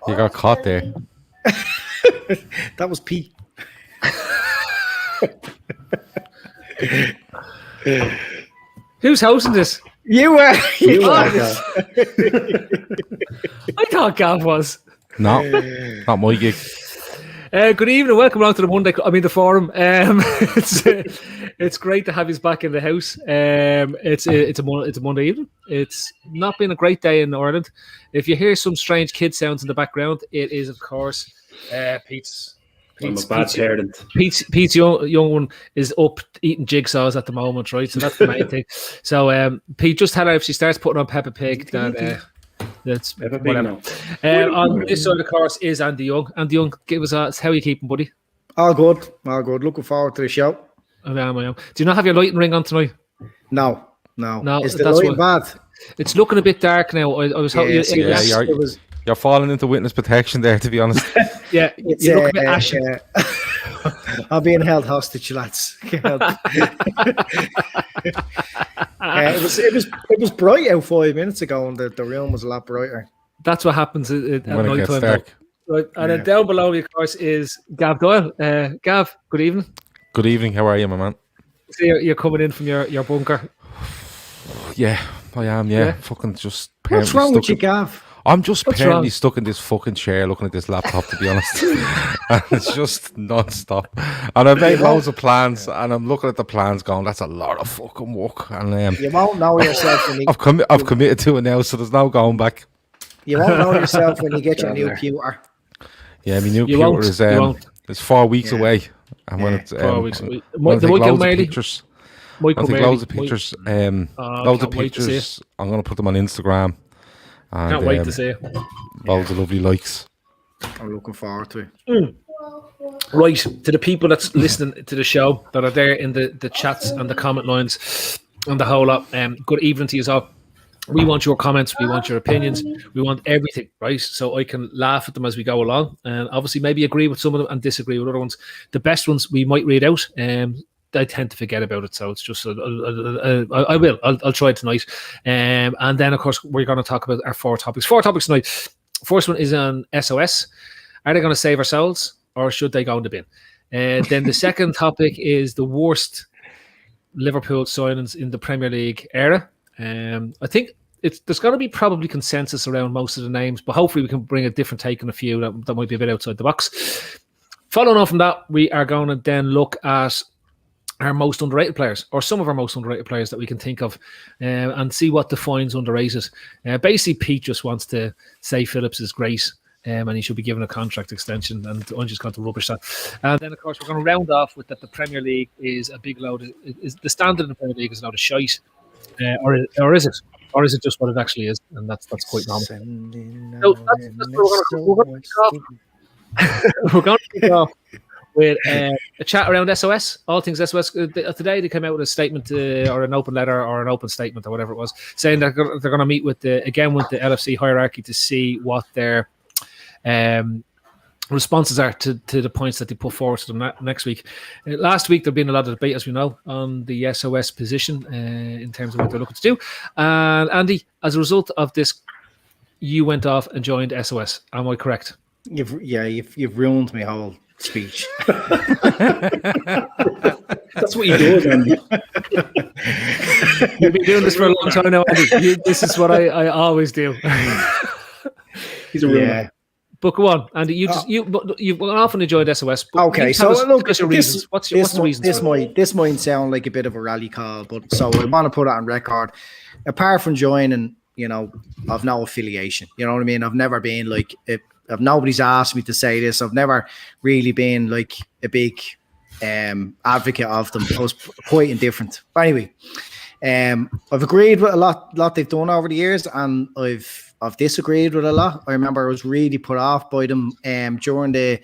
You got caught there. That was Pete. Who's hosting this? You were. I thought Gav was. No, not my gig. Good evening, welcome along to the forum. It's great to have you back in the house. It's a Monday evening. It's not been a great day in Ireland. If you hear some strange kid sounds in the background, it is of course Pete's parent. Pete's young one is up eating jigsaws at the moment, right? So that's the main thing. So Pete, just tell her if she starts putting on Peppa Pig that that's whatever. On this side of the course is Andy Young. Andy Young, give us how are you keeping, buddy? All good. Looking forward to the show. Do you not have your lighting ring on tonight? No. Is the that's lighting bad? It's looking a bit dark now. I was hoping You're falling into witness protection there, to be honest. Yeah, it's you look a bit ashy. I'm being held hostage, lads. It was bright out 5 minutes ago, and the room was a lot brighter. That's what happens at night time. Right, and then down below me, of course, is Gav Doyle. Gav, good evening. Good evening. How are you, my man? So you're coming in from your bunker. Yeah, I am. Yeah. Fucking just. What's wrong with you, Gav? I'm just apparently stuck in this fucking chair looking at this laptop, to be honest. And it's just non-stop. And I've made loads of plans, and I'm looking at the plans going, that's a lot of fucking work. And you won't know yourself when you... I've committed to it now, so there's no going back. You won't know yourself when you get your new computer. Yeah, my new computer is 4 weeks away. And when it's 4 weeks away. Loads of pictures. Loads of pictures. I'm going to put them on Instagram. And, can't wait to see it. Loads of lovely likes. I'm looking forward to it. Right, to the people that's listening to the show that are there in the chats and the comment lines and the whole lot, good evening to you all. We want your comments, we want your opinions, we want everything, right? So I can laugh at them as we go along, and obviously maybe agree with some of them and disagree with other ones. The best ones we might read out, I tend to forget about it, so it's just I'll try it tonight, and then of course we're going to talk about our four topics tonight. First one is on SOS. Are they going to save our souls, or should they go in the bin? Then the second topic is the worst Liverpool signings in the Premier League era. I think there's going to be probably consensus around most of the names, but hopefully we can bring a different take on a few that might be a bit outside the box. Following on from that, we are going to then look at our most underrated players, or some of our most underrated players that we can think of, and see what defines underrated. Basically, Pete just wants to say Phillips is great, and he should be given a contract extension, and I'm just going to rubbish that. And then, of course, we're going to round off with that the Premier League is a big load. Is the standard in the Premier League is a load of shite, or is it? Or is it just what it actually is? And that's quite normal. So we're going to kick off with a chat around SOS, all things SOS. Today they came out with a statement or an open letter or an open statement or whatever it was, saying that they're going to meet with the LFC hierarchy to see what their responses are to the points that they put forward to them next week. Last week there'd been a lot of debate, as we know, on the SOS position in terms of what they're looking to do. And Andy, as a result of this, you went off and joined SOS. Am I correct? You've ruined my whole speech. That's what you do, Andy. You've been doing this for a long time now, Andy. This is what I always do. He's a ruiner. But go on, Andy. You've often enjoyed SOS. Okay, so look, what's your reasons? What's the reason? This might sound like a bit of a rally call, but so I want to put it on record. Apart from joining, I've no affiliation. You know what I mean? I've never been like, if nobody's asked me to say this, I've never really been like a big advocate of them. I was quite indifferent. But anyway, I've agreed with a lot they've done over the years, and I've disagreed with a lot. I remember I was really put off by them during the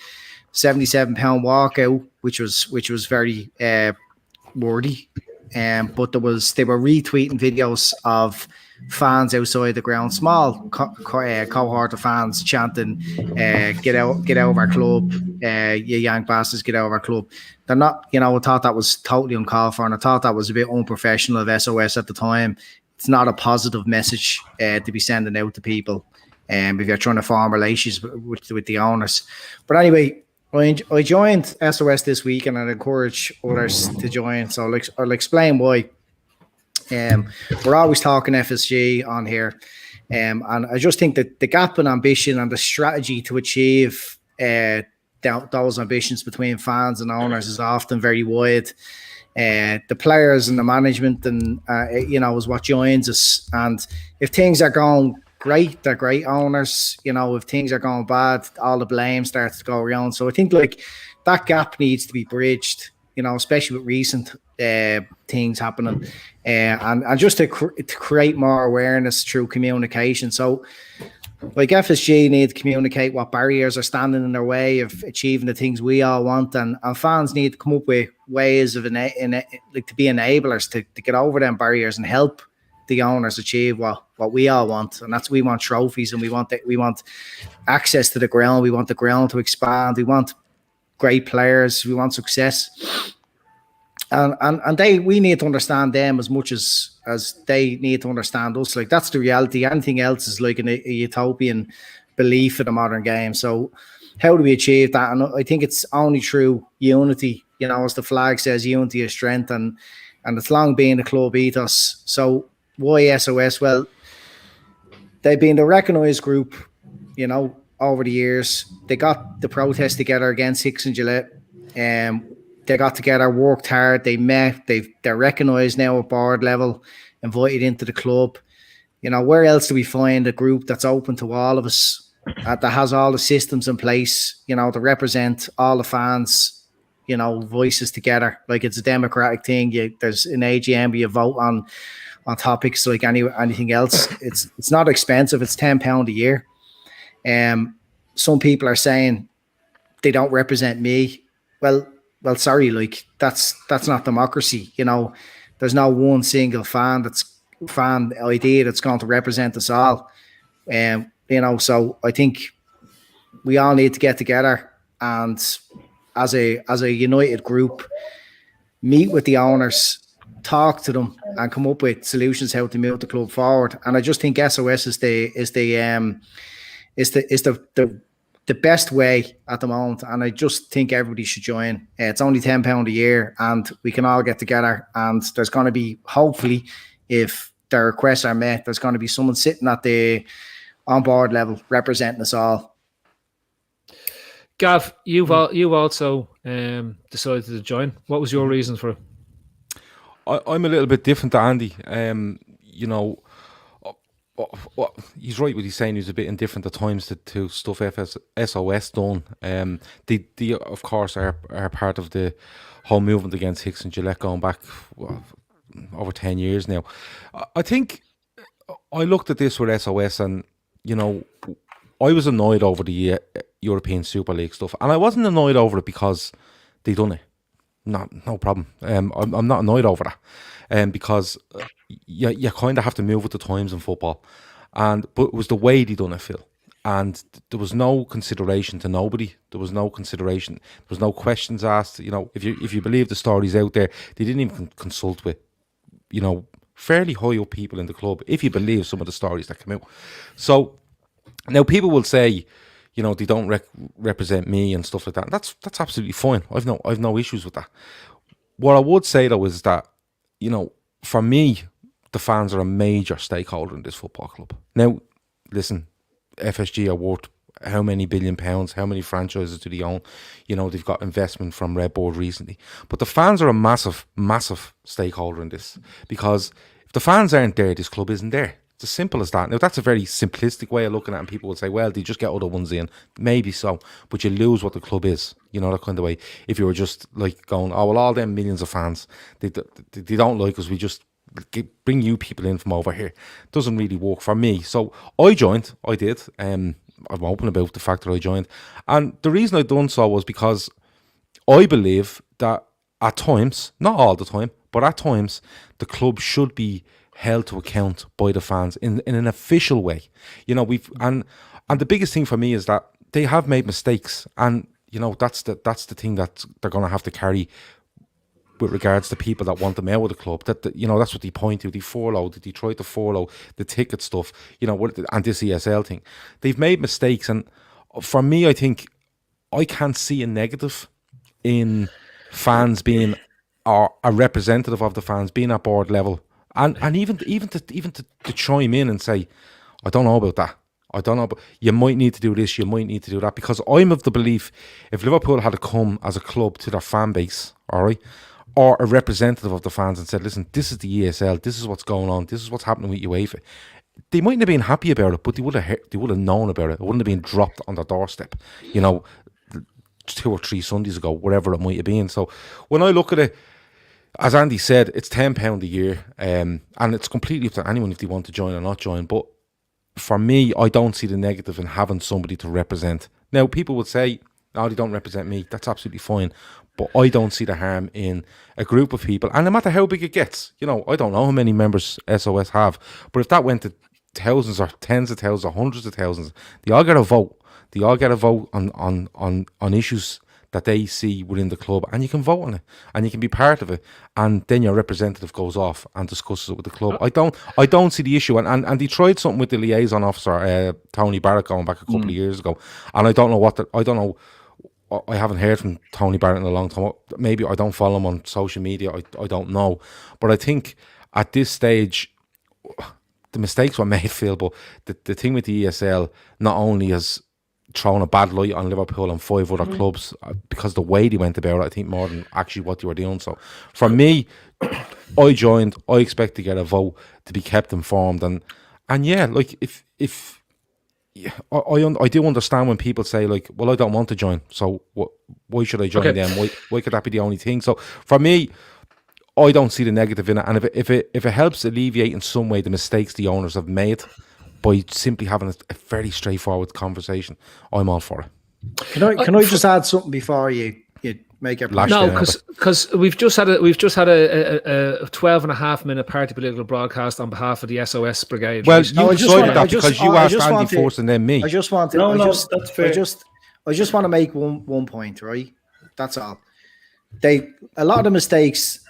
£77 walkout, which was very wordy. But they were retweeting videos of fans outside the ground, small cohort of fans chanting, get out of our club, you young bastards, get out of our club. They're not, I thought that was totally uncalled for, and I thought that was a bit unprofessional of SOS at the time. It's not a positive message to be sending out to people if you're trying to form relations with the owners. But anyway, I joined SOS this week, and I'd encourage others to join. So I'll explain why. We're always talking FSG on here, and I just think that the gap in ambition and the strategy to achieve those ambitions between fans and owners is often very wide. The players and the management and is what joins us. And if things are going great, they're great owners. If things are going bad, all the blame starts to go around. So I think that gap needs to be bridged, especially with recent things happening, and just to create more awareness through communication. So FSG need to communicate what barriers are standing in their way of achieving the things we all want, and fans need to come up with ways of to be enablers to get over them barriers and help the owners achieve what we all want, and that's we want trophies, and we want access to the ground, we want the ground to expand, we want great players, we want success, and we need to understand them as much as they need to understand us. That's the reality. Anything else is like a utopian belief in the modern game. So how do we achieve that? And I think it's only through unity. As the flag says, unity is strength, and it's long been the club ethos. So why SOS? Well, they've been the recognised group, over the years. They got the protest together against Hicks and Gillette. They got together, worked hard, they met, they're recognised now at board level, invited into the club. Where else do we find a group that's open to all of us, that has all the systems in place, to represent all the fans, voices together? It's a democratic thing. There's an AGM where you vote on topics like anything else. It's not expensive. It's £10 a year. Some people are saying they don't represent me. Well, sorry, that's not democracy. There's no one single fan idea that's going to represent us all. So I think we all need to get together and as a united group, meet with the owners, talk to them, and come up with solutions how to move the club forward. And I just think SOS is the best way at the moment, and I just think everybody should join. It's only £10 a year, and we can all get together, and there's going to be, hopefully, if their requests are met, there's going to be someone sitting at the on board level representing us all. Gav, you've also decided to join. What was your reason for it? I'm a little bit different to Andy. He's right what he's saying. He's a bit indifferent at times to stuff SOS done. They of course are part of the whole movement against Hicks and Gillette going back over 10 years now. I think I looked at this with SOS, and I was annoyed over the European Super League stuff, and I wasn't annoyed over it because they done it. No problem. I'm not annoyed over that, because you kind of have to move with the times in football, but it was the way they done it, Phil. And there was no consideration to nobody. There was no consideration. There was no questions asked. If you believe the stories out there, they didn't even consult with, fairly high up people in the club. If you believe some of the stories that come out, so now people will say, they don't represent me and stuff like that. And that's absolutely fine. I've no issues with that. What I would say though is that, for me, the fans are a major stakeholder in this football club. Now, listen, FSG are worth how many £1 billion? How many franchises do they own? They've got investment from Red Board recently. But the fans are a massive, massive stakeholder in this, because if the fans aren't there, this club isn't there. It's as simple as that. Now, that's a very simplistic way of looking at it, and people will say, well, they just get other ones in. Maybe so, but you lose what the club is, that kind of way. If you were just going, oh, well, all them millions of fans, they don't like us, we just bring you people in from over here. It doesn't really work for me. So I joined. I did. I'm open about the fact that I joined. And the reason I done so was because I believe that at times, not all the time, but at times, the club should be held to account by the fans in an official way. You know, and the biggest thing for me is that they have made mistakes, and you know that's the thing that they're going to have to carry with regards to people that want them out of the club. That you know, that's what they point to. They tried to follow the ticket stuff, you know, and this ESL thing. They've made mistakes, and for me, I think I can't see a negative in fans being a representative of the fans being at board level, and even to chime in and say, I don't know about that. I don't know, but you might need to do this, you might need to do that, because I'm of the belief if Liverpool had to come as a club to their fan base, all right, or a representative of the fans and said, listen, this is the ESL, this is what's going on, this is what's happening with UEFA, they mightn't have been happy about it, but they would have known about it. It wouldn't have been dropped on their doorstep, you know, 2 or 3 Sundays ago, whatever it might have been. So when I look at it, as Andy said, it's £10 a year, and it's completely up to anyone if they want to join or not join. But for me, I don't see the negative in having somebody to represent. Now, people would say, no, they don't represent me. That's absolutely fine. But I don't see the harm in a group of people. And no matter how big it gets, you know, I don't know how many members SOS have. But if that went to thousands or tens of thousands or hundreds of thousands, they all get a vote. They all get a vote on issues that they see within the club, and you can vote on it, and you can be part of it, and then your representative goes off and discusses it with the club. I don't see the issue, and they tried something with the liaison officer, Tony Barrett, going back a couple of years ago, and I don't know. I haven't heard from Tony Barrett in a long time. Maybe I don't follow him on social media. I don't know, but I think at this stage, the mistakes were made, Phil. But the thing with the ESL not only has thrown a bad light on Liverpool and 5 other clubs because the way they went about it, I think, more than actually what they were doing. So for me, I joined. I expect to get a vote, to be kept informed, and yeah, like if I do understand when people say, like, well, I don't want to join, so why should I join them? Why could that be the only thing? So for me, I don't see the negative in it, and if it helps alleviate in some way the mistakes the owners have made by simply having a very straightforward conversation, I'm all for it. Can I just add something before you make your point? No, because we've just had a 12.5-minute party political broadcast on behalf of the SOS Brigade. Well, you decided that because you asked Andy first and then me. That's fair. I just want to make one point, right? That's all. A lot of the mistakes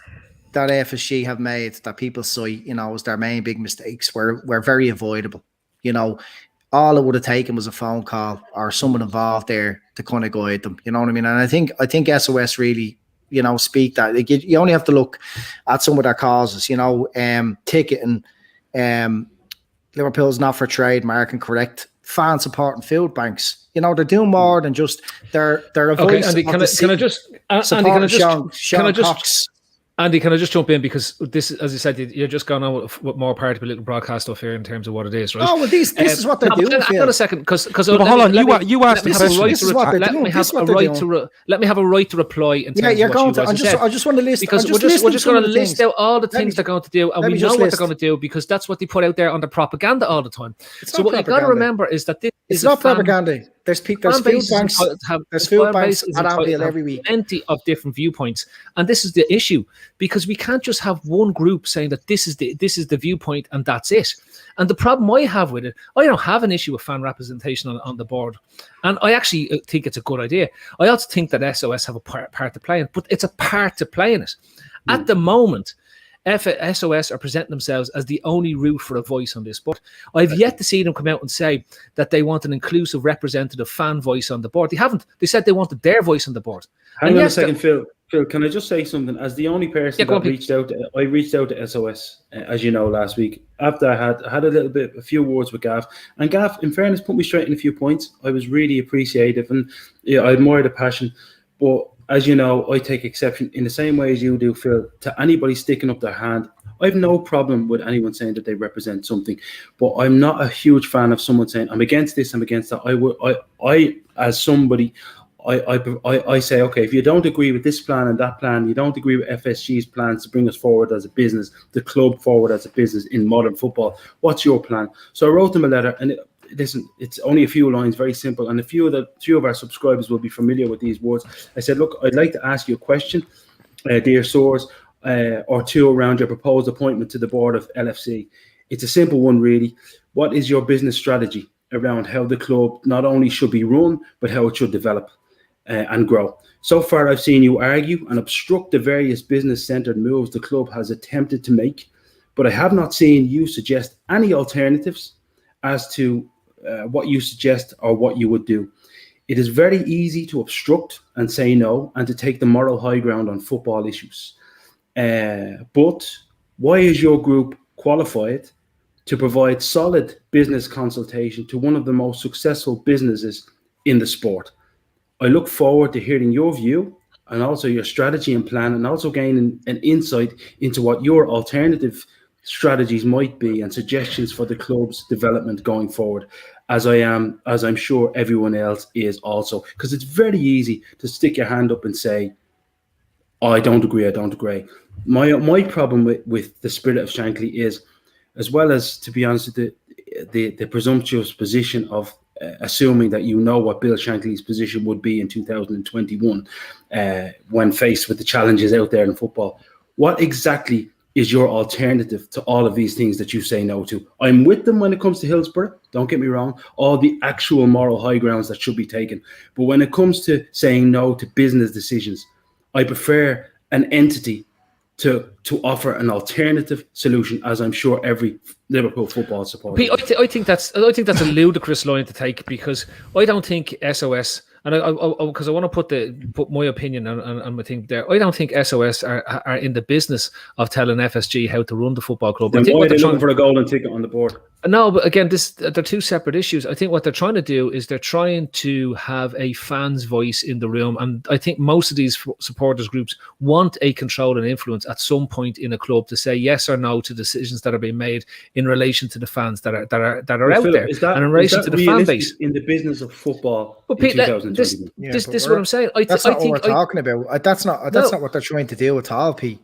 that FSG have made that people cite, you know, as their main big mistakes were very avoidable. You know, all it would have taken was a phone call or someone involved there to kind of guide them. You know what I mean? And I think SOS really, you know, speak that. Like you only have to look at some of their causes. You know, ticketing, Liverpool's not for trade, marking correct, fan support and food banks. You know, they're doing more than just they're a voice. Andy, can I just jump in, because this, as you said, you're just going on with more party political broadcast stuff here in terms of what it is, right? Oh, well, this is what they're doing. Hang on a second, because hold on, you asked the question. Let me have a right to reply. In terms you're of going what to. I just want to list, because we're just going to list out all the things they're going to do, and we know what they're going to do because that's what they put out there on the propaganda all the time. So what you've got to remember is that this is not propaganda. There's food banks. There's food banks at Anfield every week. Plenty of different viewpoints, and this is the issue, because we can't just have one group saying that this is the viewpoint and that's it. And the problem I have with it, I don't have an issue with fan representation on the board, and I actually think it's a good idea. I also think that SOS have a part to play in, but it's a part to play in it. At the moment, SOS are presenting themselves as the only route for a voice on this, but I've yet to see them come out and say that they want an inclusive, representative fan voice on the board. They haven't. They said they wanted their voice on the board. Hang on a second, Phil. Phil, can I just say something? As the only person that reached out, I reached out to SOS, as you know, last week. After I had a few words with Gav, and Gav, in fairness, put me straight in a few points. I was really appreciative, and I admire the passion. But as you know, I take exception in the same way as you do, Phil, to anybody sticking up their hand. I have no problem with anyone saying that they represent something, but I'm not a huge fan of someone saying I'm against this, I'm against that. I as somebody, I say, okay, if you don't agree with this plan and that plan, you don't agree with FSG's plans to bring us forward as a business, the club forward as a business in modern football, what's your plan? So I wrote them a letter, and listen, it's only a few lines, very simple, and a few of our subscribers will be familiar with these words. I said, look, I'd like to ask you a question, dear source. or two around your proposed appointment to the board of LFC. It's a simple one, really. What is your business strategy around how the club not only should be run, but how it should develop and grow? So far, I've seen you argue and obstruct the various business-centred moves the club has attempted to make, but I have not seen you suggest any alternatives as to what you suggest or what you would do. It is very easy to obstruct and say no and to take the moral high ground on football issues. But why is your group qualified to provide solid business consultation to one of the most successful businesses in the sport? I look forward to hearing your view and also your strategy and plan, and also gaining an insight into what your alternative strategies might be and suggestions for the club's development going forward, as I'm sure everyone else is also. Because it's very easy to stick your hand up and say, oh, I don't agree. My problem with the Spirit of Shankly is, as well as, to be honest, the presumptuous position of assuming that you know what Bill Shankly's position would be in 2021 when faced with the challenges out there in football. What exactly is your alternative to all of these things that you say no to? I'm with them when it comes to Hillsborough, don't get me wrong, all the actual moral high grounds that should be taken. But when it comes to saying no to business decisions, I prefer an entity to offer an alternative solution, as I'm sure every Liverpool football supporter. I think that's a ludicrous line to take, because I don't think SOS, and because I want to put my opinion on my thing there. I don't think SOS are in the business of telling FSG how to run the football club. Then why are they looking for a golden ticket on the board? No, but again, they're two separate issues. I think what they're trying to do is they're trying to have a fan's voice in the room, and I think most of these supporters groups want a control and influence at some point in a club to say yes or no to decisions that are being made in relation to the fans that are out there, and in relation to the fan base in the business of football. But Pete, this is what I'm saying. That's not what we're talking about. That's not what they're trying to do at all, Pete.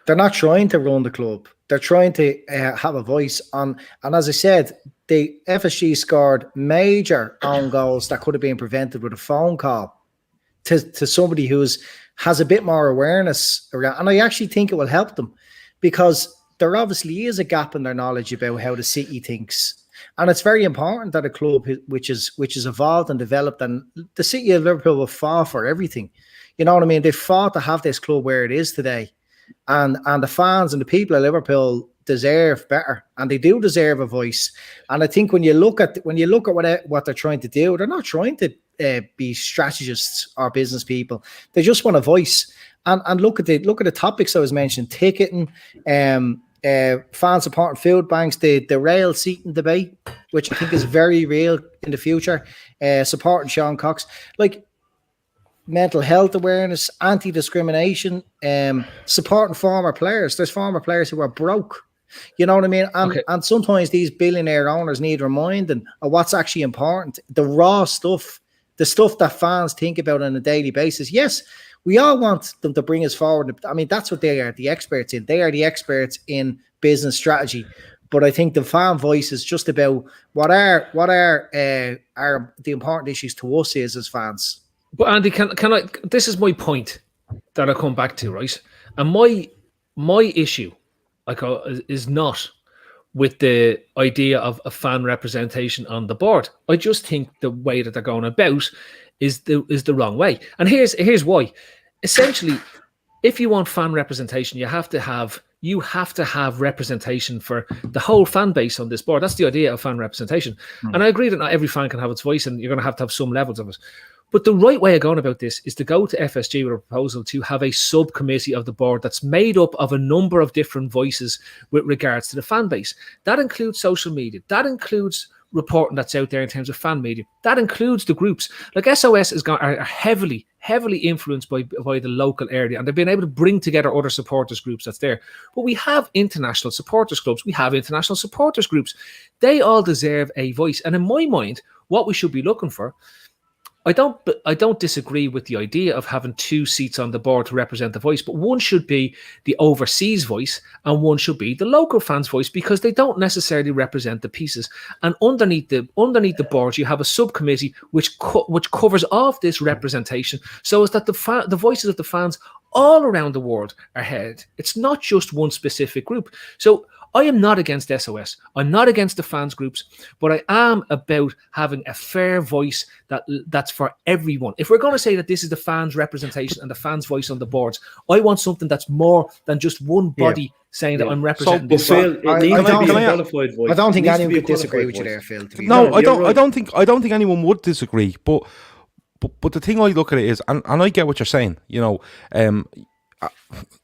They're not trying to run the club. They're trying to have a voice on. And as I said, the FSG scored major own goals that could have been prevented with a phone call to somebody has a bit more awareness around. And I actually think it will help them, because there obviously is a gap in their knowledge about how the city thinks. And it's very important that a club which is evolved and developed, and the city of Liverpool have fought for everything. You know what I mean? They fought to have this club where it is today. And the fans and the people of Liverpool deserve better, and they do deserve a voice. And I think when you look at what they're trying to do, they're not trying to be strategists or business people. They just want a voice. And look at the topics I was mentioning: ticketing, fan support and food banks, the rail seating debate, which I think is very real in the future. Supporting Sean Cox, like mental health awareness, anti-discrimination, supporting former players. There's former players who are broke. You know what I mean? And sometimes these billionaire owners need reminding of what's actually important. The raw stuff, the stuff that fans think about on a daily basis. Yes, we all want them to bring us forward. I mean, that's what they are the experts in. They are the experts in business strategy. But I think the fan voice is just about what are the important issues to us as fans. But Andy, can I? This is my point that I come back to, right? And my issue, is not with the idea of a fan representation on the board. I just think the way that they're going about is the wrong way. And here's why. Essentially, if you want fan representation, you have to have representation for the whole fan base on this board. That's the idea of fan representation. And I agree that not every fan can have its voice, and you're going to have some levels of it. But the right way of going about this is to go to FSG with a proposal to have a subcommittee of the board that's made up of a number of different voices with regards to the fan base. That includes social media. That includes reporting that's out there in terms of fan media. That includes the groups. Like SOS are heavily influenced by the local area, and they've been able to bring together other supporters groups that's there. But we have international supporters clubs. We have international supporters groups. They all deserve a voice. And in my mind, what we should be looking for I don't disagree with the idea of having 2 seats on the board to represent the voice, but one should be the overseas voice and one should be the local fans' voice, because they don't necessarily represent the pieces. And underneath the board, you have a subcommittee which covers off this representation, so as that the voices of the fans all around the world are heard. It's not just one specific group. So I am not against SOS. I'm not against the fans groups, but I am about having a fair voice that's for everyone. If we're going to say that this is the fans' representation and the fans' voice on the boards, I want something that's more than just one body saying that I'm representing this. Phil, it needs to be a qualified voice. I don't think anyone could disagree with you there, Phil. No, I don't think anyone would disagree. But the thing I look at it is, and I get what you're saying. You know,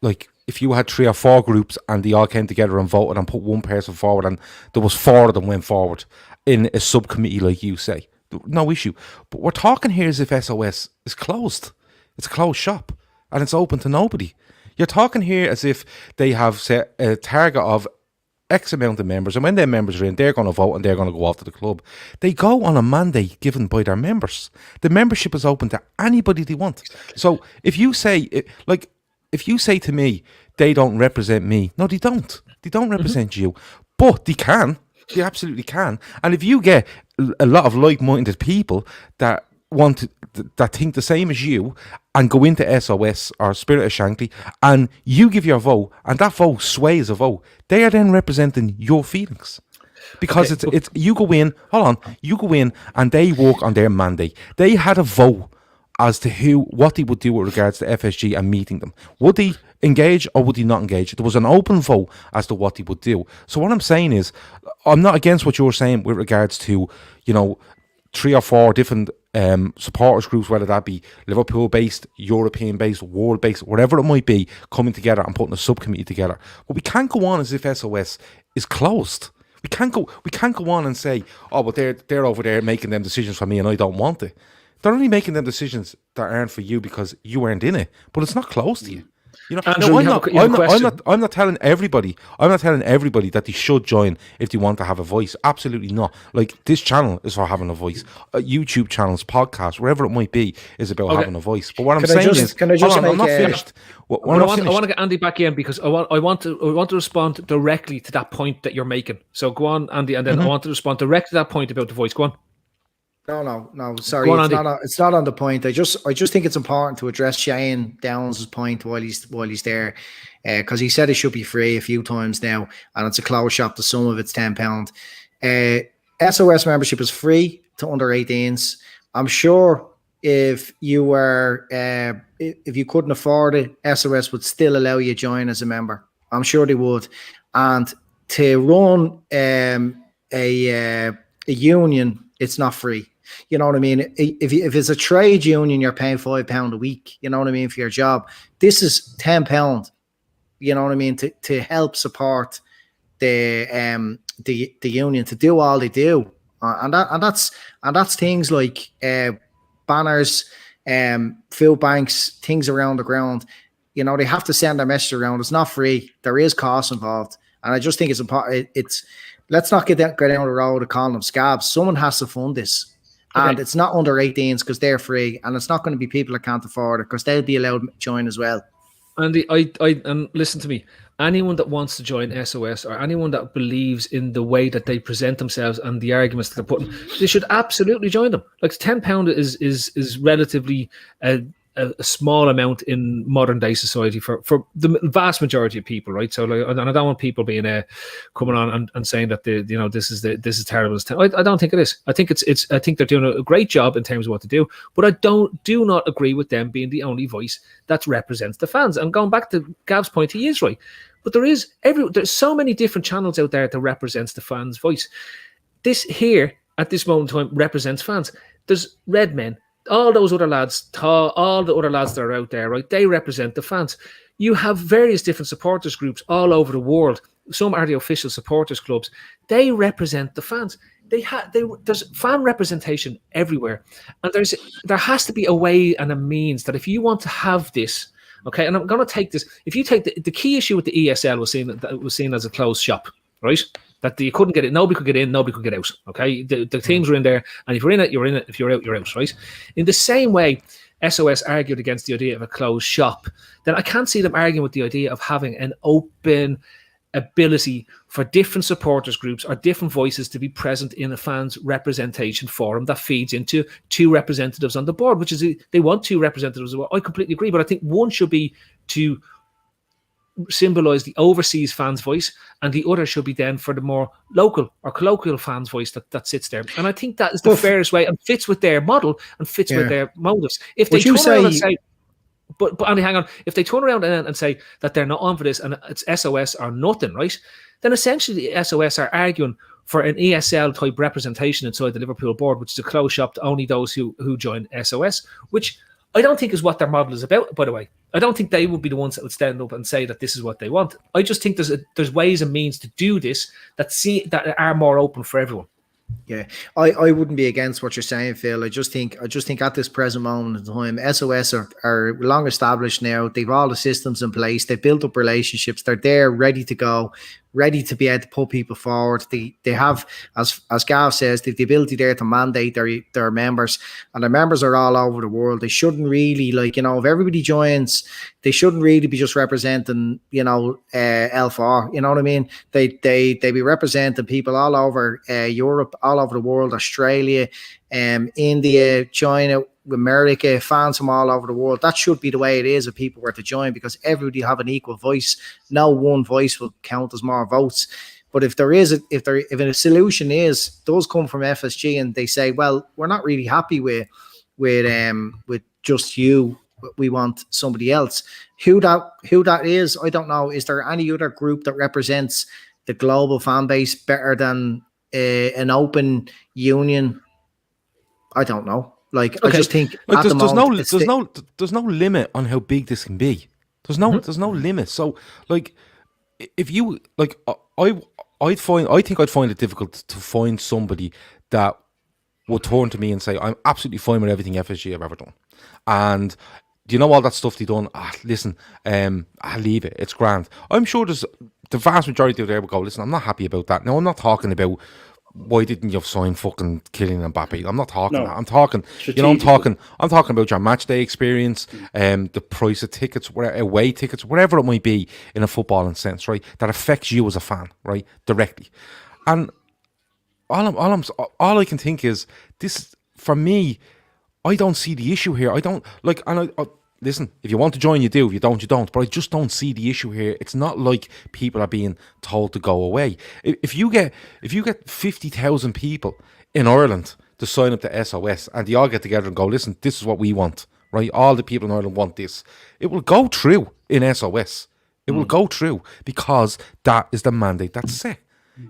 like, if you had 3 or 4 groups and they all came together and voted and put one person forward, and there was 4 of them went forward in a subcommittee, like you say, no issue. But we're talking here as if SOS is closed. It's a closed shop and it's open to nobody. You're talking here as if they have set a target of X amount of members, and when their members are in, they're going to vote and they're going to go off to the club. They go on a mandate given by their members. The membership is open to anybody they want. So if you say, if you say to me, they don't represent me, no, they don't. They don't represent you, but they can. They absolutely can. And if you get a lot of like-minded people that that think the same as you and go into SOS or Spirit of Shankly, and you give your vote, and that vote sways a vote, they are then representing your feelings. Because it's you go in, you go in and they work on their mandate. They had a vote as to what they would do with regards to FSG and meeting them. Would they engage or would they not engage? There was an open vote as to what they would do. So what I'm saying is, I'm not against what you're saying with regards to, you know, 3 or 4 different supporters groups, whether that be Liverpool-based, European-based, world-based, whatever it might be, coming together and putting a subcommittee together. But we can't go on as if SOS is closed. We can't go on and say, oh, but they're over there making them decisions for me and I don't want it. They're only making them decisions that aren't for you because you weren't in it, but it's not close to you. You know, Andrew, I'm not telling everybody that they should join if they want to have a voice. Absolutely not. Like, this channel is for having a voice. YouTube channels, podcasts, wherever it might be, is about having a voice. But what I'm saying is, I'm not finished. I want to get Andy back in because I want to respond directly to that point that you're making. So go on, Andy, and then I want to respond directly to that point about the voice. Go on. No. Sorry, it's not on the point. I just think it's important to address Shane Downs' point while he's there, because he said it should be free a few times now, and it's a closed shop. The sum of it's £10. SOS membership is free to under 18s. I'm sure if you were if you couldn't afford it, SOS would still allow you to join as a member. I'm sure they would. And to run a union, it's not free. You know what I mean? If it's a trade union, you're paying £5 a week. You know what I mean, for your job. This is £10. You know what I mean, to help support the union to do all they do, and that's things like banners, food banks, things around the ground. You know, they have to send their message around. It's not free. There is cost involved, and I just think it's important. Let's not go down the road of calling them scabs. Someone has to fund this. And it's not under 18s because they're free, and it's not going to be people that can't afford it because they'll be allowed to join as well. Andy, and listen to me. Anyone that wants to join SOS or anyone that believes in the way that they present themselves and the arguments that they're putting, they should absolutely join them. Like, £10 is relatively a small amount in modern day society for the vast majority of people, right? So, like, and I don't want people being coming on and saying that this is terrible. I don't think it is. I think I think they're doing a great job in terms of what to do, but I do not agree with them being the only voice that represents the fans. And going back to Gav's point, he is right. But there's so many different channels out there that represents the fans' voice. This here at this moment in time represents fans. There's Redmen. All those other lads, all the other lads that are out there, right? They represent the fans. You have various different supporters groups all over the world. Some are the official supporters clubs. They represent the fans. There's fan representation everywhere, and there has to be a way and a means that if you want to have this, okay. And I'm going to take this. If you take the key issue with the ESL was seen as a closed shop, right? that you couldn't get it. Nobody could get in, nobody could get out. Okay, the teams were in there, and if you're in it, you're in it. If you're out, you're out. Right. In the same way, SOS argued against the idea of a closed shop. Then I can't see them arguing with the idea of having an open ability for different supporters groups or different voices to be present in a fans representation forum that feeds into 2 representatives on the board, which is they want 2 representatives. Well, I completely agree, but I think one should be to symbolize the overseas fans voice, and the other should be then for the more local or colloquial fans voice that sits there. And I think that is the fairest way and fits with their model and fits with their motives. If they turn around and say, but Andy, hang on. If they turn around and say that they're not on for this and it's SOS or nothing, right? Then essentially the SOS are arguing for an ESL type representation inside the Liverpool board, which is a closed shop to only those who join SOS, which I don't think is what their model is about, by the way. I don't think they would be the ones that would stand up and say that this is what they want. I just think there's ways and means to do this that are more open for everyone. Yeah, I wouldn't be against what you're saying, Phil. I just think at this present moment in time, SOS are long established now. They've all the systems in place. They've built up relationships. They're there, ready to go, ready to be able to put people forward. They have, as Gav says, the ability there to mandate their members, and their members are all over the world. They shouldn't really, if everybody joins, they shouldn't really be just representing, L4. You know what I mean? They be representing people all over Europe, all over the world, Australia, India, China, America, fans from all over the world. That should be the way it is if people were to join, because everybody have an equal voice. No one voice will count as more votes. But if a solution does come from FSG and they say, well, we're not really happy with just you, we want somebody else. Who that is, I don't know. Is there any other group that represents the global fan base better than an open union? I don't know. I just think there's no limit on how big this can be. There's no limit. So if you I think I'd find it difficult to find somebody that would turn to me and say, I'm absolutely fine with everything FSG have ever done. And do you know all that stuff they done? Listen, I leave it. It's grand. I'm sure there's the vast majority of there will go, listen, I'm not happy about that. Now, I'm not talking about why didn't you sign fucking Kylian Mbappe? I'm not talking that. I'm talking, I'm talking about your match day experience, the price of tickets, away tickets, whatever it might be in a footballing sense, right? That affects you as a fan, right? Directly. And all I can think is this, for me, I don't see the issue here. I don't listen, if you want to join, you do. If you don't, you don't. But I just don't see the issue here. It's not like people are being told to go away. If you get 50,000 people in Ireland to sign up to SOS and they all get together and go, listen, this is what we want, right? All the people in Ireland want this. It will go through in SOS. It will go through because that is the mandate that's set.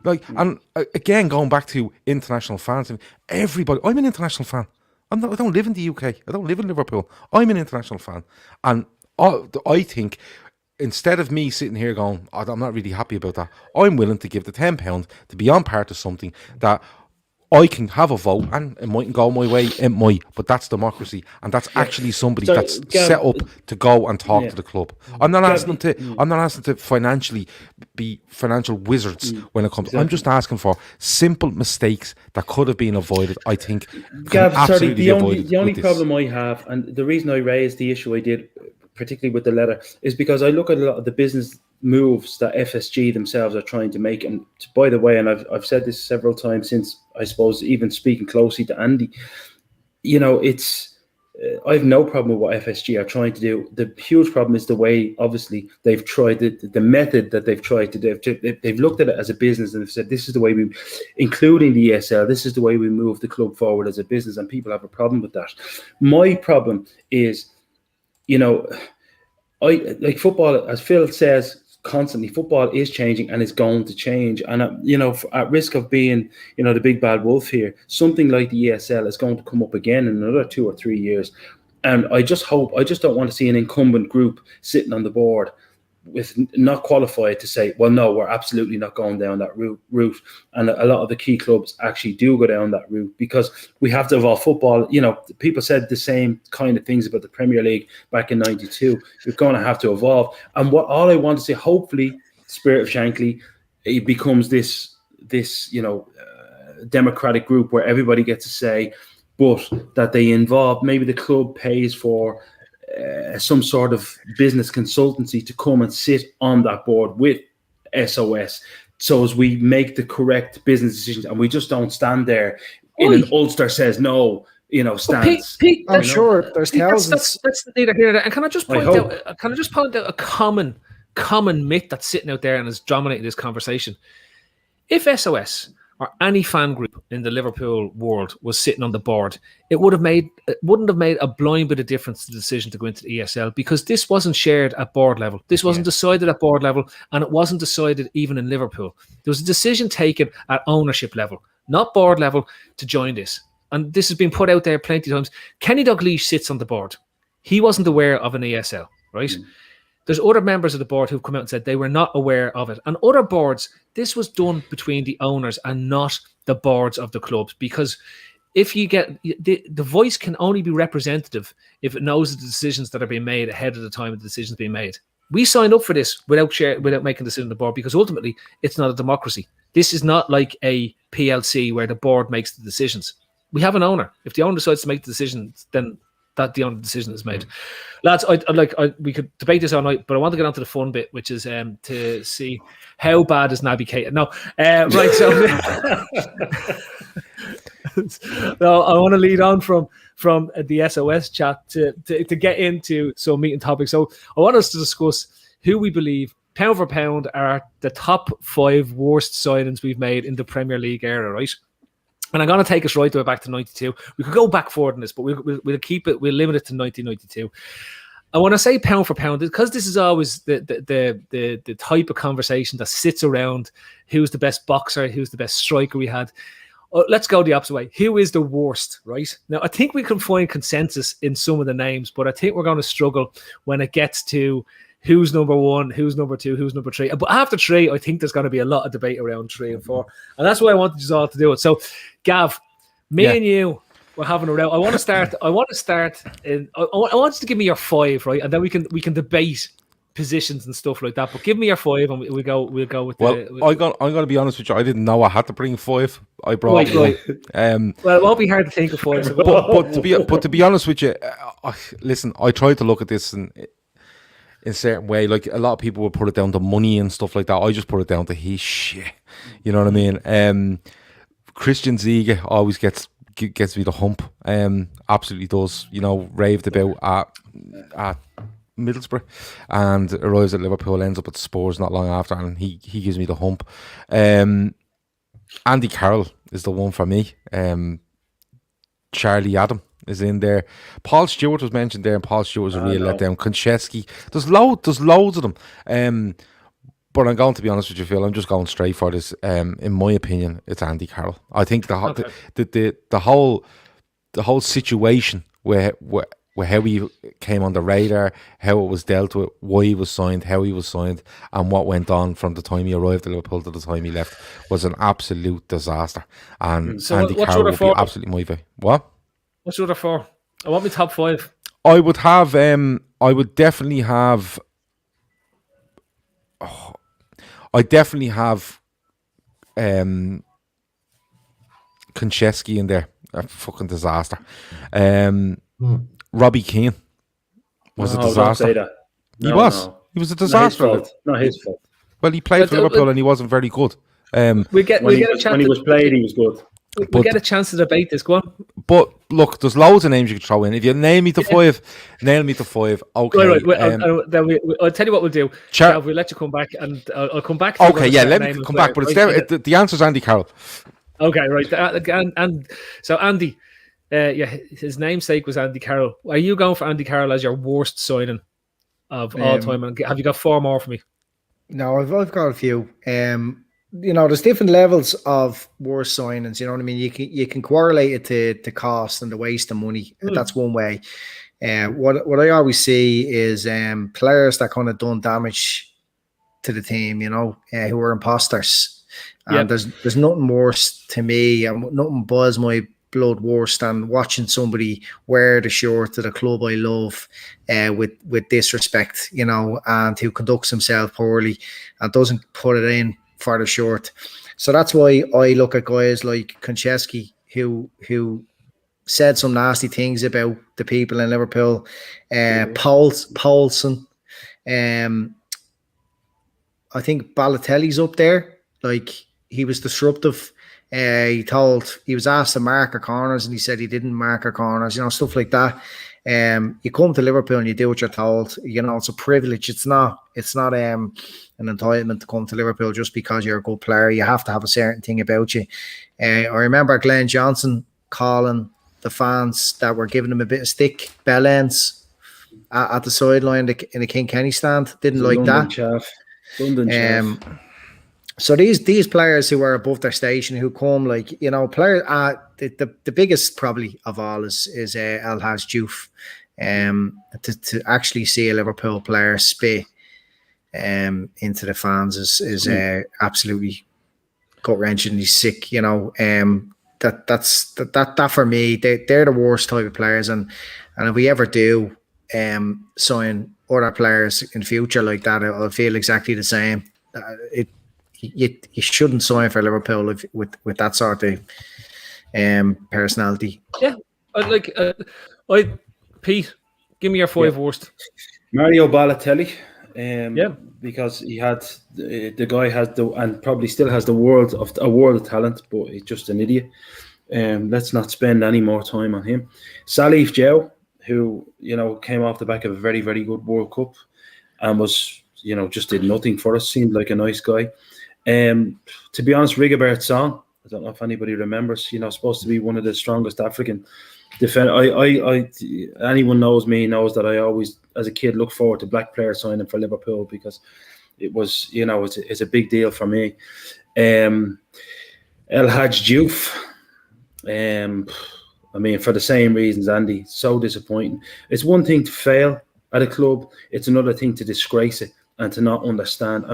And again, going back to international fans, everybody, I'm an international fan. I don't live in the UK. I don't live in Liverpool. I'm an international fan. And I think instead of me sitting here going, I'm not really happy about that, I'm willing to give the £10 to be on part of something that I can have a vote, and it mightn't go my way, it might, but that's democracy, and that's actually somebody that's set up to go and talk to the club. I'm not asking them to financially be financial wizards when it comes. I'm just asking for simple mistakes that could have been avoided. I think the only problem I have, and the reason I raised the issue I did, particularly with the letter, is because I look at a lot of the business moves that FSG themselves are trying to make. And by the way, and I've said this several times since, I suppose, even speaking closely to Andy, it's I have no problem with what FSG are trying to do. The huge problem is the way, obviously, they've tried the method that they've tried to do. They've looked at it as a business and they've said, this is the way we, including the ESL, this is the way we move the club forward as a business, and people have a problem with that. My problem is, I like football, as Phil says constantly, football is changing and it's going to change. And, at risk of being, the big bad wolf here, something like the ESL is going to come up again in another 2 or 3 years. And I just don't want to see an incumbent group sitting on the board with not qualified to say, well, no, we're absolutely not going down that route. And a lot of the key clubs actually do go down that route, because we have to evolve football. People said the same kind of things about the Premier League back in '92. We're going to have to evolve. And all I want to say, hopefully, Spirit of Shankly, it becomes this this, democratic group where everybody gets a say, but that they involve, maybe the club pays for some sort of business consultancy to come and sit on that board with SOS, so as we make the correct business decisions, and we just don't stand there in an Ulster says no, stance. Pete, I'm sure there's thousands. That's neither here nor there. And can I just point out a common myth that's sitting out there and has dominated this conversation? If SOS or any fan group in the Liverpool world was sitting on the board, it wouldn't have made a blind bit of difference to the decision to go into the ESL, because this wasn't shared at board level. This wasn't decided at board level, and it wasn't decided even in Liverpool. There was a decision taken at ownership level, not board level, to join this. And this has been put out there plenty of times. Kenny Dalglish sits on the board. He wasn't aware of an ESL, right? There's other members of the board who've come out and said they were not aware of it. And other boards, this was done between the owners and not the boards of the clubs, because if you get the voice can only be representative if it knows the decisions that are being made ahead of the time of the decisions being made. We signed up for this without making a decision on the board, because ultimately it's not a democracy. This is not like a PLC where the board makes the decisions. We have an owner. If the owner decides to make the decisions, then that the only decision is made. Lads, we could debate this all night, but I want to get on to the fun bit, which is to see how bad is Naby Keita. No, right. So, no, I want to lead on from the SOS chat to get into some meeting topics. So I want us to discuss who we believe, pound for pound, are the top 5 worst signings we've made in the Premier League era, right? And I'm going to take us right the way back to 92. We could go back forward in this, but we'll keep it. We'll limit it to 1992. And when I say pound for pound, because this is always the type of conversation that sits around who's the best boxer, who's the best striker we had. Let's go the opposite way. Who is the worst, right? Now, I think we can find consensus in some of the names, but I think we're going to struggle when it gets to who's number 1, who's number 2, who's number 3. But after 3, I think there's going to be a lot of debate around 3 and 4. And that's why I wanted you all to do it. So, Gav, and you were having a row. I want to start. I want you to give me your 5, right? And then we can debate positions and stuff like that. But give me your 5, and we'll go with. I'm going to be honest with you. I didn't know I had to bring 5. I brought right. Well, it won't be hard to think of 5. So but to be honest with you, listen. I tried to look at this in a certain way. Like, a lot of people would put it down to money and stuff like that. I just put it down to his shit. You know what I mean? Christian Ziege always gets me the hump. Absolutely does. Raved about at Middlesbrough, and arrives at Liverpool, ends up at Spurs not long after, and he gives me the hump. Andy Carroll is the one for me. Charlie Adam is in there. Paul Stewart was mentioned there, and Paul Stewart was a real letdown. Konchesky, there's loads of them. But I'm going to be honest with you, Phil. I'm just going straight for this. In my opinion, it's Andy Carroll. I think the whole situation where how he came on the radar, how it was dealt with, why he was signed, how he was signed, and what went on from the time he arrived at Liverpool to the time he left was an absolute disaster. And so Andy Carroll would be absolutely my way. What? What's your other 4? I want my top 5. I would have. I would definitely have. I definitely have Konchesky in there. A fucking disaster. Robbie Keane was a disaster. Don't say that. He was a disaster. Not his fault. Well, he played for Liverpool and he wasn't very good. We get a chance when he was played, he was good. We'll get a chance to debate this. Go on. But look, there's loads of names you can throw in. If you nail me to 5, nail me to 5. Okay. Right. I'll tell you what we'll do. We'll let you come back, and I'll come back. Okay, yeah, let me come back. But it's the answer is Andy Carroll. Okay, right. And so Andy, his namesake was Andy Carroll. Are you going for Andy Carroll as your worst signing of all time? And have you got 4 more for me? No, I've got a few. There's different levels of worst signings. You know what I mean? You can correlate it to cost and the waste of money. That's one way. What I always see is players that kind of done damage to the team. Who are imposters. And there's nothing worse to me, and nothing boils my blood worse than watching somebody wear the shirt of the club I love with disrespect, and who conducts himself poorly and doesn't put it in for the shirt. So that's why I look at guys like Konchesky, who said some nasty things about the people in Liverpool. Paulson. I think Balotelli's up there. Like, he was disruptive. He was asked to mark our corners and he said he didn't mark our corners, stuff like that. You come to Liverpool and you do what you're told. It's a privilege. It's not an entitlement to come to Liverpool just because you're a good player. You have to have a certain thing about you. I remember Glenn Johnson calling the fans that were giving him a bit of stick, bell ends at the sideline in the King Kenny stand. Didn't like that. London chaff. So these players who are above their station, who come player, the biggest probably of all is El Hadj Diouf. To actually see a Liverpool player spit into the fans is absolutely gut wrenching. He's sick, that for me, they're the worst type of players, and if we ever do sign other players in future like that, I'll feel exactly the same. You shouldn't sign for Liverpool with that sort of personality. Yeah, Pete, give me your 5 worst. Mario Balotelli. Because he had the guy and probably still has a world of talent, but he's just an idiot. Let's not spend any more time on him. Salif Jow, who came off the back of a very, very good World Cup and was just did nothing for us. Seemed like a nice guy. To be honest, Rigobert Song, I don't know if anybody remembers. Supposed to be one of the strongest African defender. Anyone knows me knows that I always, as a kid, look forward to black players signing for Liverpool because it was, it's a big deal for me. El Hadj Diouf. For the same reasons, Andy, so disappointing. It's one thing to fail at a club; it's another thing to disgrace it and to not understand.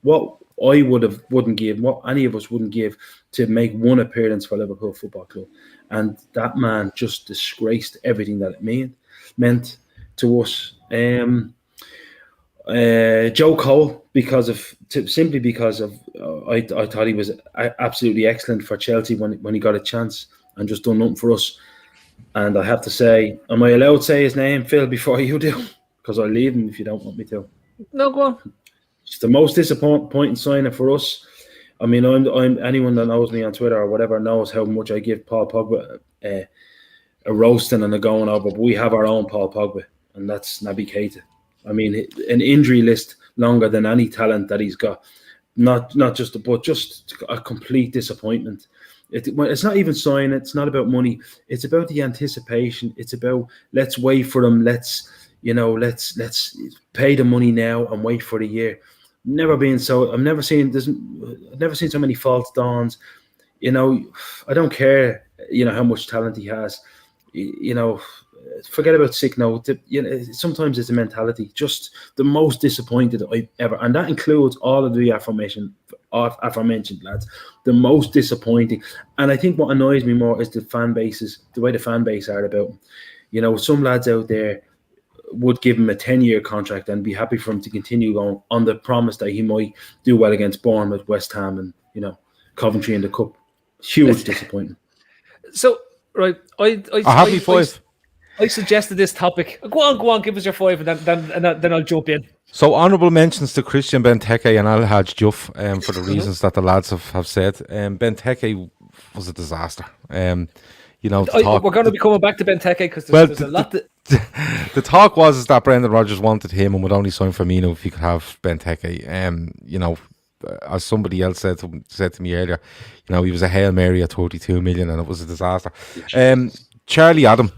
What I wouldn't give, what any of us wouldn't give to make one appearance for Liverpool Football Club. And that man just disgraced everything that it meant to us. Joe Cole, simply because of I thought he was absolutely excellent for Chelsea when he got a chance and just done nothing for us. And I have to say, am I allowed to say his name, Phil, before you do? Because I'll leave him if you don't want me to. No, go on. It's the most disappointing signing for us. I'm anyone that knows me on Twitter or whatever knows how much I give Paul Pogba a roasting and a going over. But we have our own Paul Pogba, and that's Naby Keita. An injury list longer than any talent that he's got. Not just a complete disappointment. It's not even signing. It's not about money. It's about the anticipation. It's about let's wait for them. Let's pay the money now and wait for the year. I've never seen so many false dawns. I don't care. How much talent he has. Forget about sick note. Sometimes it's a mentality. Just the most disappointed I've ever, and that includes all of the aforementioned lads. The most disappointing, and I think what annoys me more is the way the fan base are about him. Some lads out there would give him a 10-year contract and be happy for him to continue going on the promise that he might do well against Bournemouth, West Ham, and Coventry in the cup. Huge disappointment. So right, I have you 5. I suggested this topic. Go on, give us your 5, and then I'll jump in. So honourable mentions to Christian Benteke and El Hadj Diouf for the reasons that the lads have said. Benteke was a disaster. We're going to be coming back to Benteke because there's a lot. The talk was that Brendan Rodgers wanted him and would only sign Firmino if he could have Benteke. As somebody else said to me earlier, he was a Hail Mary at 32 million and it was a disaster. Charlie Adam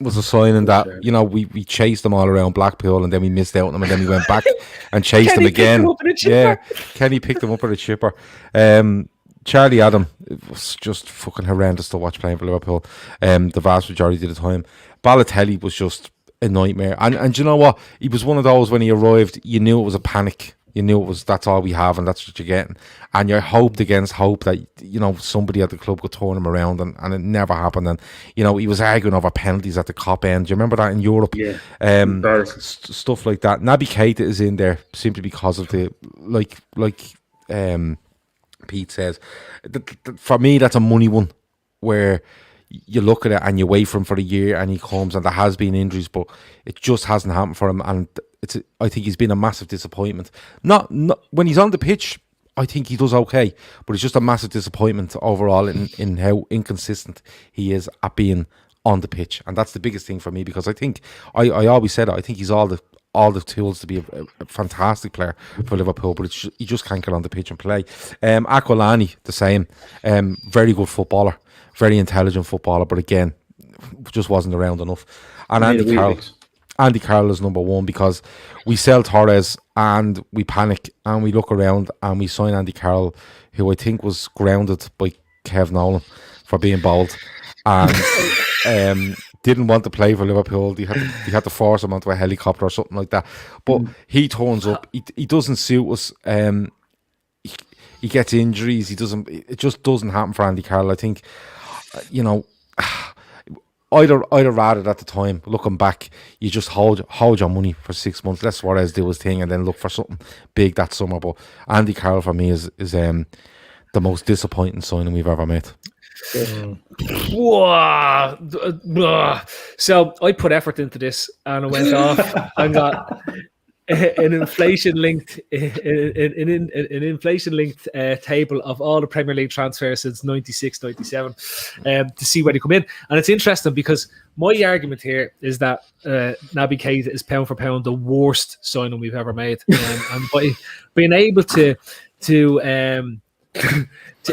was a signing that we chased them all around Blackpool and then we missed out on them and then we went back and chased them again. Kenny picked them up at a chipper. Charlie Adam, it was just fucking horrendous to watch playing for Liverpool. The vast majority of the time. Balotelli was just a nightmare, and you know what? He was one of those when he arrived. You knew it was a panic. You knew that's all we have, and that's what you're getting. And you're hoped against hope that somebody at the club could turn him around, and it never happened. And he was arguing over penalties at the Cop end. Do you remember that in Europe? Yeah. Stuff like that. Naby Keita is in there simply because of the Pete says. For me, that's a money one, where you look at it and you wait for him for a year and he comes, and there has been injuries, but it just hasn't happened for him, and I think he's been a massive disappointment. Not when he's on the pitch, I think he does okay, but it's just a massive disappointment overall in how inconsistent he is at being on the pitch, and that's the biggest thing for me, because I think I always said it, I think he's all the tools to be a fantastic player for Liverpool, but he just can't get on the pitch and play. Aquilani, the same. Very good footballer, very intelligent footballer, but again, just wasn't around enough. And Andy Carroll is number one, because we sell Torres and we panic and we look around and we sign Andy Carroll, who I think was grounded by Kev Nolan for being bold, and didn't want to play for Liverpool. He had to force him onto a helicopter or something like that. But he turns up. He doesn't suit us. He gets injuries. It just doesn't happen for Andy Carroll. I think, I'd have rather at the time, looking back, you just hold your money for 6 months, let Suarez do his thing, and then look for something big that summer. But Andy Carroll for me is the most disappointing signing we've ever made. So I put effort into this, and I went off and got an inflation-linked table of all the Premier League transfers since 96-97 to see where they come in. And it's interesting, because my argument here is that Naby Keita is pound for pound the worst signing we've ever made, and by being able to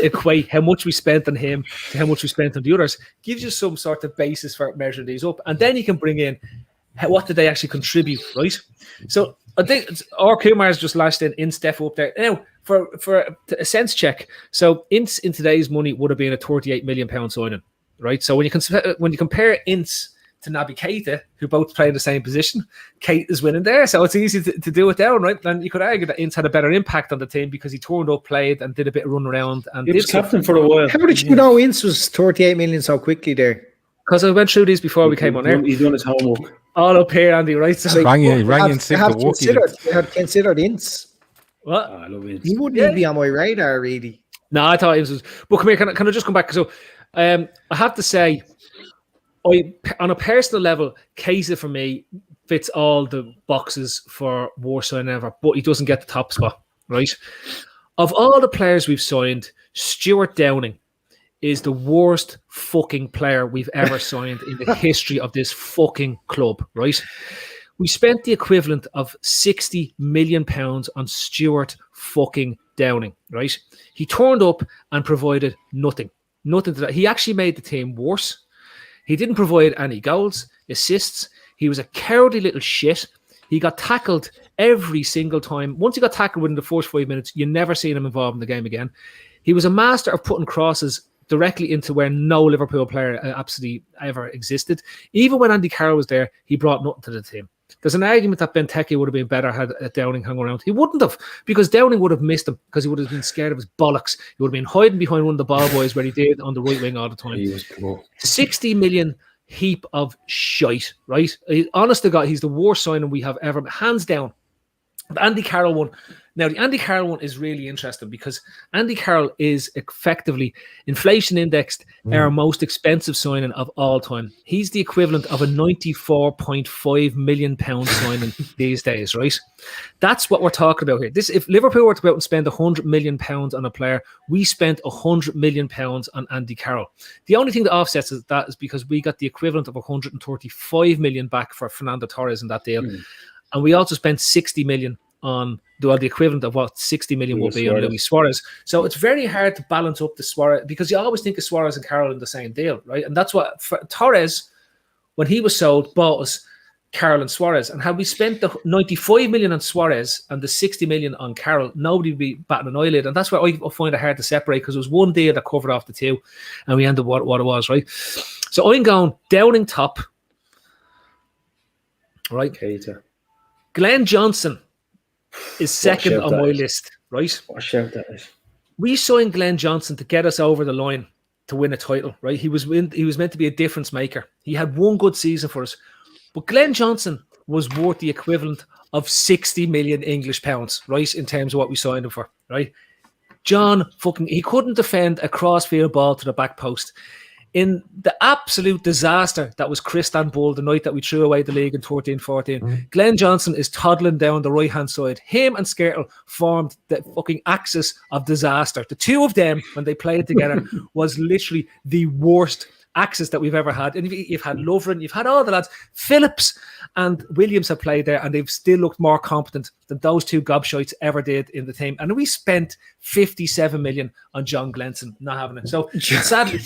equate how much we spent on him to how much we spent on the others gives you some sort of basis for measuring these up, and then you can bring in what did they actually contribute, right? So I think our Kumar's just lashed in Steph up there now for a sense check. So Ince in today's money would have been a £38 million signing, right? So when you compare Ince to Naby Keita, who both play in the same position, Keita is winning there, so it's easy to do it down, right? And you could argue that Ince had a better impact on the team because he turned up, played, and did a bit of run around. And he was captain for a while. How did you know Ince was 38 million so quickly there? Because I went through these before we came on air. He's done his homework. All up here, Andy, right? So rang in sick they had considered Ince. What? I love Ince. He wouldn't even be on my radar, really. No, I thought Ince was. But come here, can I just come back? So I have to say, on a personal level, Keita for me fits all the boxes for worst signing ever, but he doesn't get the top spot, right? Of all the players we've signed, Stuart Downing is the worst fucking player we've ever signed in the history of this fucking club, right? We spent the equivalent of £60 million on Stuart fucking Downing, right? He turned up and provided nothing to that. He actually made the team worse. He didn't provide any goals, assists. He was a cowardly little shit. He got tackled every single time. Once he got tackled within the first 5 minutes, you never seen him involved in the game again. He was a master of putting crosses directly into where no Liverpool player absolutely ever existed. Even when Andy Carroll was there, he brought nothing to the team. There's an argument that Benteke would have been better had Downing hung around. He wouldn't have, because Downing would have missed him, because he would have been scared of his bollocks. He would have been hiding behind one of the ball boys where he did on the right wing all the time. He was cool. 60 million heap of shite, right? Honest to God, he's the worst signing we have ever, hands down. The Andy Carroll one. Now, the Andy Carroll one is really interesting because Andy Carroll is effectively inflation indexed our most expensive signing of all time. He's the equivalent of a £94.5 million signing these days, right? That's what we're talking about here. If Liverpool were to go out and spend £100 million on a player, we spent £100 million on Andy Carroll. The only thing that offsets that is because we got the equivalent of £135 million back for Fernando Torres in that deal. And we also spent £60 million on the equivalent of what 60 million will be on Luis Suarez. So it's very hard to balance up the Suarez, because you always think of Suarez and Carroll in the same deal, right? And that's what Torres, when he was sold, bought us Carroll and Suarez. And had we spent the 95 million on Suarez and the 60 million on Carroll, nobody would be batting an eyelid. And that's where I find it hard to separate, because it was one deal that covered off the two, and we ended up what it was, right? So I'm going Downing top, right? Keita. Glenn Johnson is second on my list, right? What a shout that is. We signed Glenn Johnson to get us over the line to win a title, right? He was meant to be a difference maker. He had one good season for us. But Glenn Johnson was worth the equivalent of 60 million English pounds, right? In terms of what we signed him for, right? John he couldn't defend a crossfield ball to the back post. In the absolute disaster that was Istanbul the night that we threw away the league in 13-14, Glenn Johnson is toddling down the right-hand side. Him and Skirtle formed the fucking axis of disaster. The two of them, when they played together, was literally the worst axis that we've ever had. And you've had Lovren, you've had all the lads. Phillips and Williams have played there, and they've still looked more competent than those two gobshites ever did in the team. And we spent 57 million on John Glenson not having it. So sadly,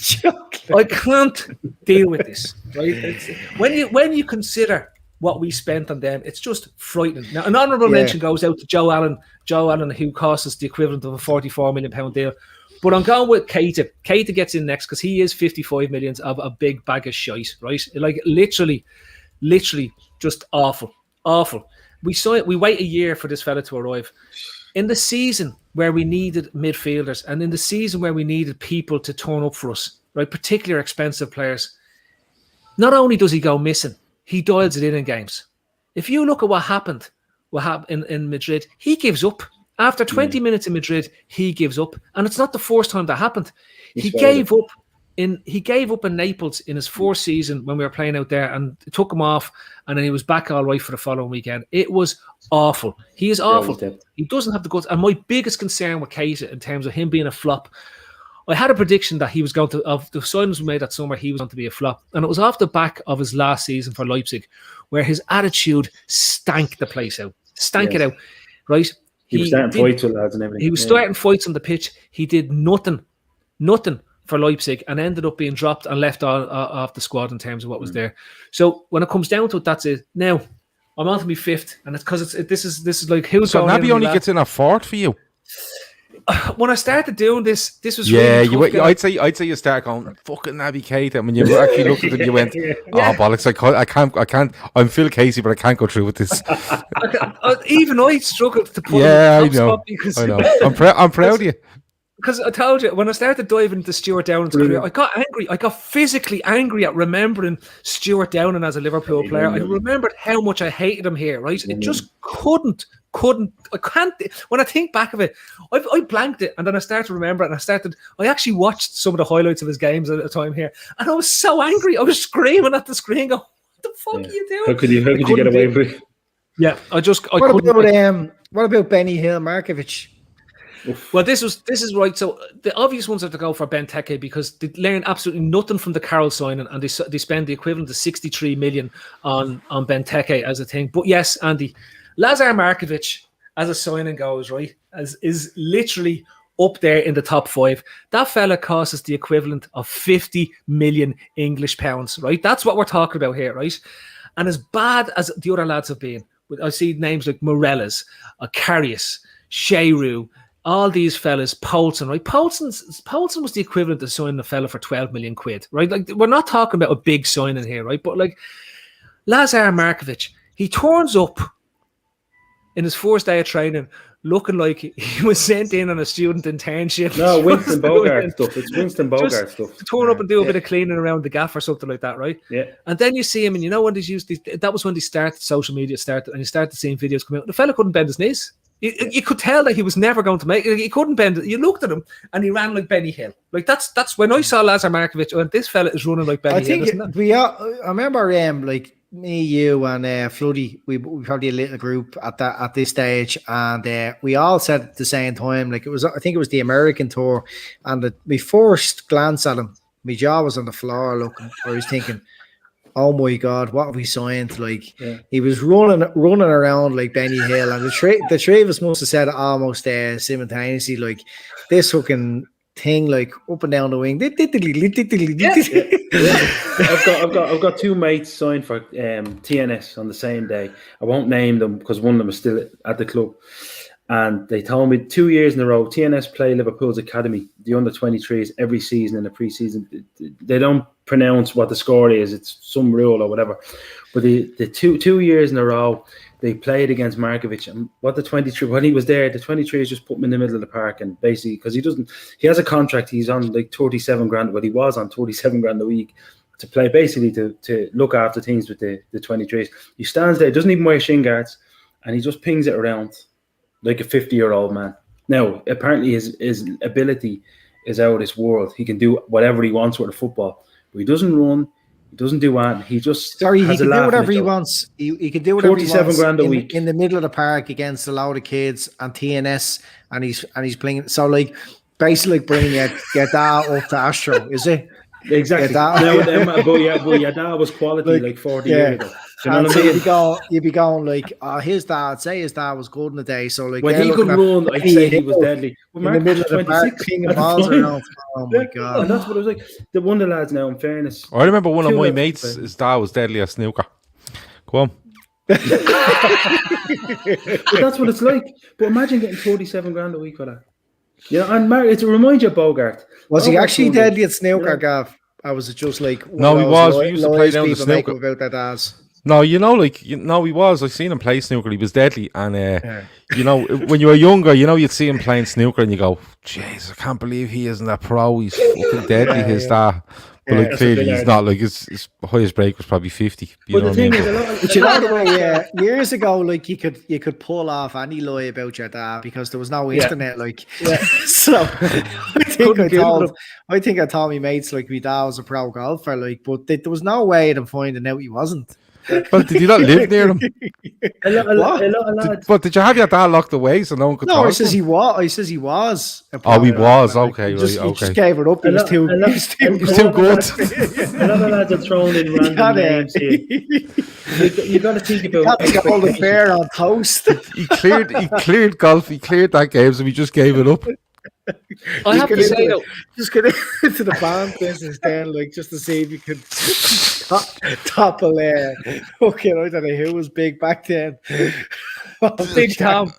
I can't deal with this. Right? When you consider what we spent on them, it's just frightening. Now, an honourable mention goes out to Joe Allen. Joe Allen, who cost us the equivalent of a £44 million deal. But I'm going with Keita. Keita gets in next because he is 55 million of a big bag of shite, right? Like literally just awful. We wait a year for this fella to arrive. In the season where we needed midfielders and in the season where we needed people to turn up for us, right? Particularly expensive players. Not only does he go missing, he dials it in games. If you look at what happened in Madrid, he gives up. After 20 minutes in Madrid, he gives up, and it's not the first time that happened. He gave up in Naples in his fourth season when we were playing out there, and it took him off, and then he was back all right for the following weekend. It was awful. He is awful. He doesn't have the guts. And my biggest concern with Keita in terms of him being a flop, I had a prediction that he was going to, of the signings we made that summer, he was going to be a flop, and it was off the back of his last season for Leipzig, where his attitude stank the place out, it out, right? He was starting fights with lads and everything. He was starting fights on the pitch. He did nothing for Leipzig and ended up being dropped and left off the squad in terms of what was there. So when it comes down to it, that's it. Now, I'm on to my fifth, and it's because this is like who's so going Naby only gets in a fourth for you. When I started doing this was really tough. I'd say you start going fucking Naby Keita. When you actually looked at him, you went, "Oh bollocks! I can't. I'm Phil Casey, but I can't go through with this." Even I struggled to put him in the top spot because I know. I'm proud of you. Because I told you, when I started diving into Stuart Downing's career, I got angry. I got physically angry at remembering Stuart Downing as a Liverpool player. I remembered how much I hated him here, right? It just couldn't. I can't. When I think back of it, I blanked it, and then I started to remember it, and I actually watched some of the highlights of his games at a time here, and I was so angry. I was screaming at the screen, going, "What the fuck are you doing? How could you get away with it?" Yeah, I couldn't. What about Benny Hill Markovic? Well, this is right. So the obvious ones are to go for Benteke because they learned absolutely nothing from the Carroll signing, and they spend the equivalent of 63 million on Benteke as a thing. But yes, Andy, Lazar Markovic as a signing goes, right, is literally up there in the top 5. That fella costs us the equivalent of 50 million English pounds, right? That's what we're talking about here, right? And as bad as the other lads have been, I see names like Morelas, Karius, Shearu, all these fellas, Poulsen, right? Poulsen was the equivalent of signing a fella for 12 million quid, right? Like, we're not talking about a big signing here, right? But like Lazar Markovic, he turns up in his first day of training looking like he was sent in on a student internship. No, Winston Bogart stuff. It's Winston Bogart stuff. To turn up and do a bit of cleaning around the gaff or something like that, right? Yeah. And then you see him, and you know when that was when they started, social media started, and you started seeing videos come out. The fella couldn't bend his knees. You could tell that he was never going to make it. He couldn't bend it. You looked at him and he ran like Benny Hill. Like that's when I saw Lazar Markovic. And this fella is running like Benny Hill. I remember like me, you, and Floody. We probably a little group at this stage, and we all said at the same time. Like I think it was the American tour, and my first glance at him, my jaw was on the floor looking. I was thinking, oh my God, what have we signed? Like he was running around like Benny Hill, and the three of us must have said it almost simultaneously, like this fucking thing, like up and down the wing. I've got two mates signed for TNS on the same day. I won't name them because one of them is still at the club. And they told me 2 years in a row, TNS play Liverpool's academy, the under-23s, every season in the pre-season. They don't pronounce what the score is. It's some rule or whatever. But the two years in a row, they played against Markovic. And what the 23, when he was there, the 23s just put him in the middle of the park. And basically, because he has a contract, he's on like 37 grand, but he was on 27 grand a week to play, basically to look after teams with the 23s. He stands there, doesn't even wear shin guards, and he just pings it around like a 50-year-old man. Now, apparently his ability is out of this world. He can do whatever he wants with the football. But he doesn't run. He doesn't do anything. He just he can do whatever he wants. He can do whatever he wants. 47 grand a week in the middle of the park against a load of kids and TNS, and he's playing. So like basically bringing your dad up to Astro, is it? Exactly. But your dad was quality like 40 years ago. You know what I mean? You'd be going like, his dad was good in the day. So like when he could run, I'd say he was deadly. In the middle of the park, king of balls around. Oh my god! And that's what I was like. The one of the lads now, in fairness. I remember one of my mates, his dad was deadly at snooker. Go on. But that's what it's like. But imagine getting 47 grand a week for that. You know, and it's a reminder of Bogart. Was he actually deadly at snooker, Gav? I was just like, no, he was. We used to play down the snooker about their dads. No, he was. I seen him play snooker. He was deadly, and when you were younger, you'd see him playing snooker, and you go, "Jeez, I can't believe he isn't a pro. He's fucking deadly." His dad, but like clearly he's not. Like his highest break was probably 50. But the thing is, years ago, like you could pull off any lie about your dad because there was no internet. Like, so I think I told my mates like my dad was a pro golfer. Like, but there was no way of them finding out he wasn't. Well, did you not live near him? A lot of lads. But did you have your dad locked away so no one could talk? No, he says he was. Oh, he was. Okay, he just gave it up. He was too good. A lot of lads are thrown in random names here. You got to think about. He got all the fair on toast. He cleared golf. He cleared that game, so he just gave it up. I have to say though, just get into the band business then, like just to see if you could topple okay, I don't know who was big back then. Big Tom.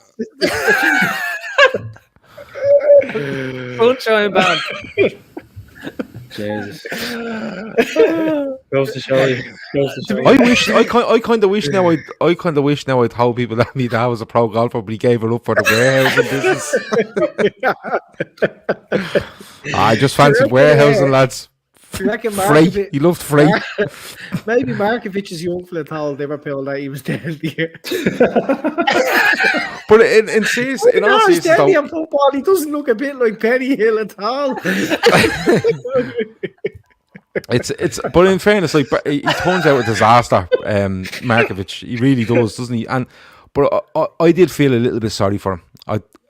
Sunshine Band. Jesus. Goes to show you. I kind of wish now I told people that me dad was a pro golfer, but he gave it up for the warehousing business. I just fancied warehousing, lads. Free. He loved free. Maybe Markovic's young fella told Liverpool that he was deadly. But in all seriousness, deadly on football. He doesn't look a bit like Penny Hill at all. But in fairness, like he turns out a disaster, Markovic. He really does, doesn't he? But I did feel a little bit sorry for him.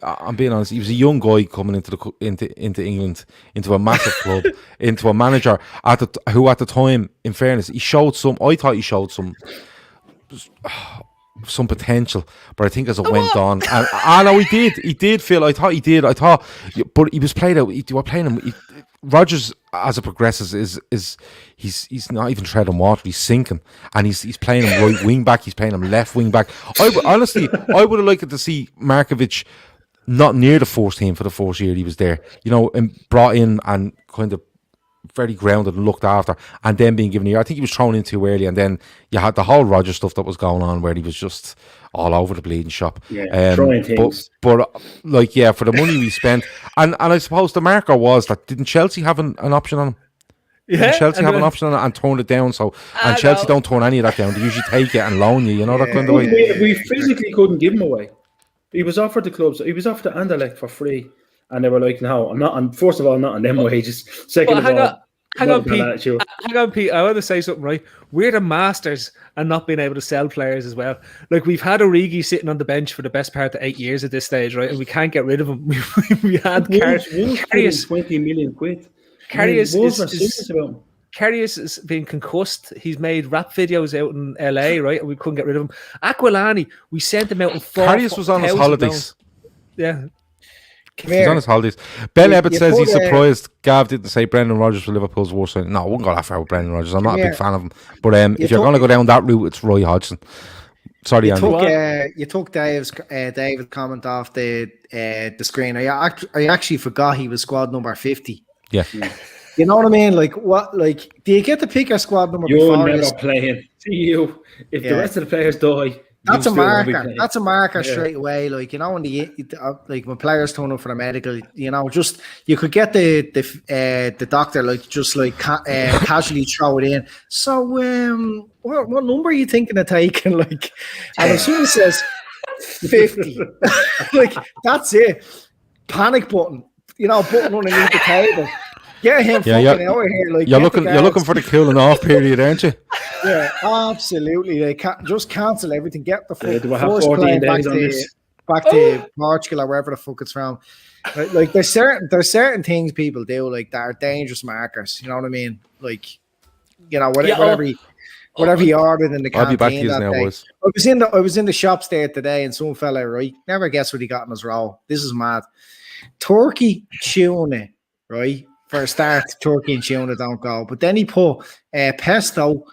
I'm being honest. He was a young guy coming into England, into a massive club, into a manager who at the time, in fairness, I thought he showed some potential, but I think as it went on, and I know he did. Phil, I thought he did. But he was played out. You were playing him. Rodgers, as it progresses, is he's not even treading water. He's sinking, and he's playing him right wing back. He's playing him left wing back. Honestly, I would have liked to see Markovic not near the first team for the first year he was there. And brought in and kind of very grounded and looked after, and then being given a year. I think he was thrown in too early, and then you had the whole Rodgers stuff that was going on where he was just all over the bleeding shop. Throwing things. But for the money we spent, and I suppose the marker was that didn't Chelsea have an option on him? Yeah, Chelsea have an option on it and turn it down. And Chelsea don't turn any of that down. They usually take it and loan you. That kind of way. We physically couldn't give him away. He was offered the clubs. He was offered the Anderlecht for free. And they were like, no, I'm not. First of all, not on them wages. Second of all, hang on, Pete. I want to say something, right? We're the masters and not being able to sell players as well. Like, we've had Origi sitting on the bench for the best part of 8 years at this stage, right? And we can't get rid of him. We had Karius, 20 million quid. Karius is being concussed. He's made rap videos out in LA, right? And we couldn't get rid of him. Aquilani, we sent him out in Karius was on his holidays. Yeah. He's on his holidays. Ben Ebbett says he's surprised Gav didn't say Brendan Rodgers for Liverpool's worst signing. No, I wouldn't go that far with Brendan Rodgers. I'm not a big fan of him. But if you're going to go down that route, it's Roy Hodgson. Sorry, Andy. You took David's comment off the screen. I actually forgot he was squad number 50. Yeah. You know what I mean? Like, what? Like, do you get to pick your squad number? You're never playing. See you. If the rest of the players die, that's a marker. That's a marker straight away. Like, when players turn up for the medical, just you could get the doctor casually throw it in. So, what number are you thinking of taking? Like, and as soon as it says 50, like that's it. panic button, button underneath the table. Get him fucking out of here. Like, you're looking for the cooling off period, aren't you? Yeah, absolutely. They can't just cancel everything. Get the fuck first plane back to Portugal or wherever the fuck it's from. Like there's certain things people do like that are dangerous markers. You know what I mean? Like, whatever he ordered in the canteen. I'll be back to you now, day. boys. I was in the shops there today, and some fella, right? Never guess what he got in his roll. This is mad. Turkey tuna, right? For a start, turkey and tuna don't go. But then he put pesto,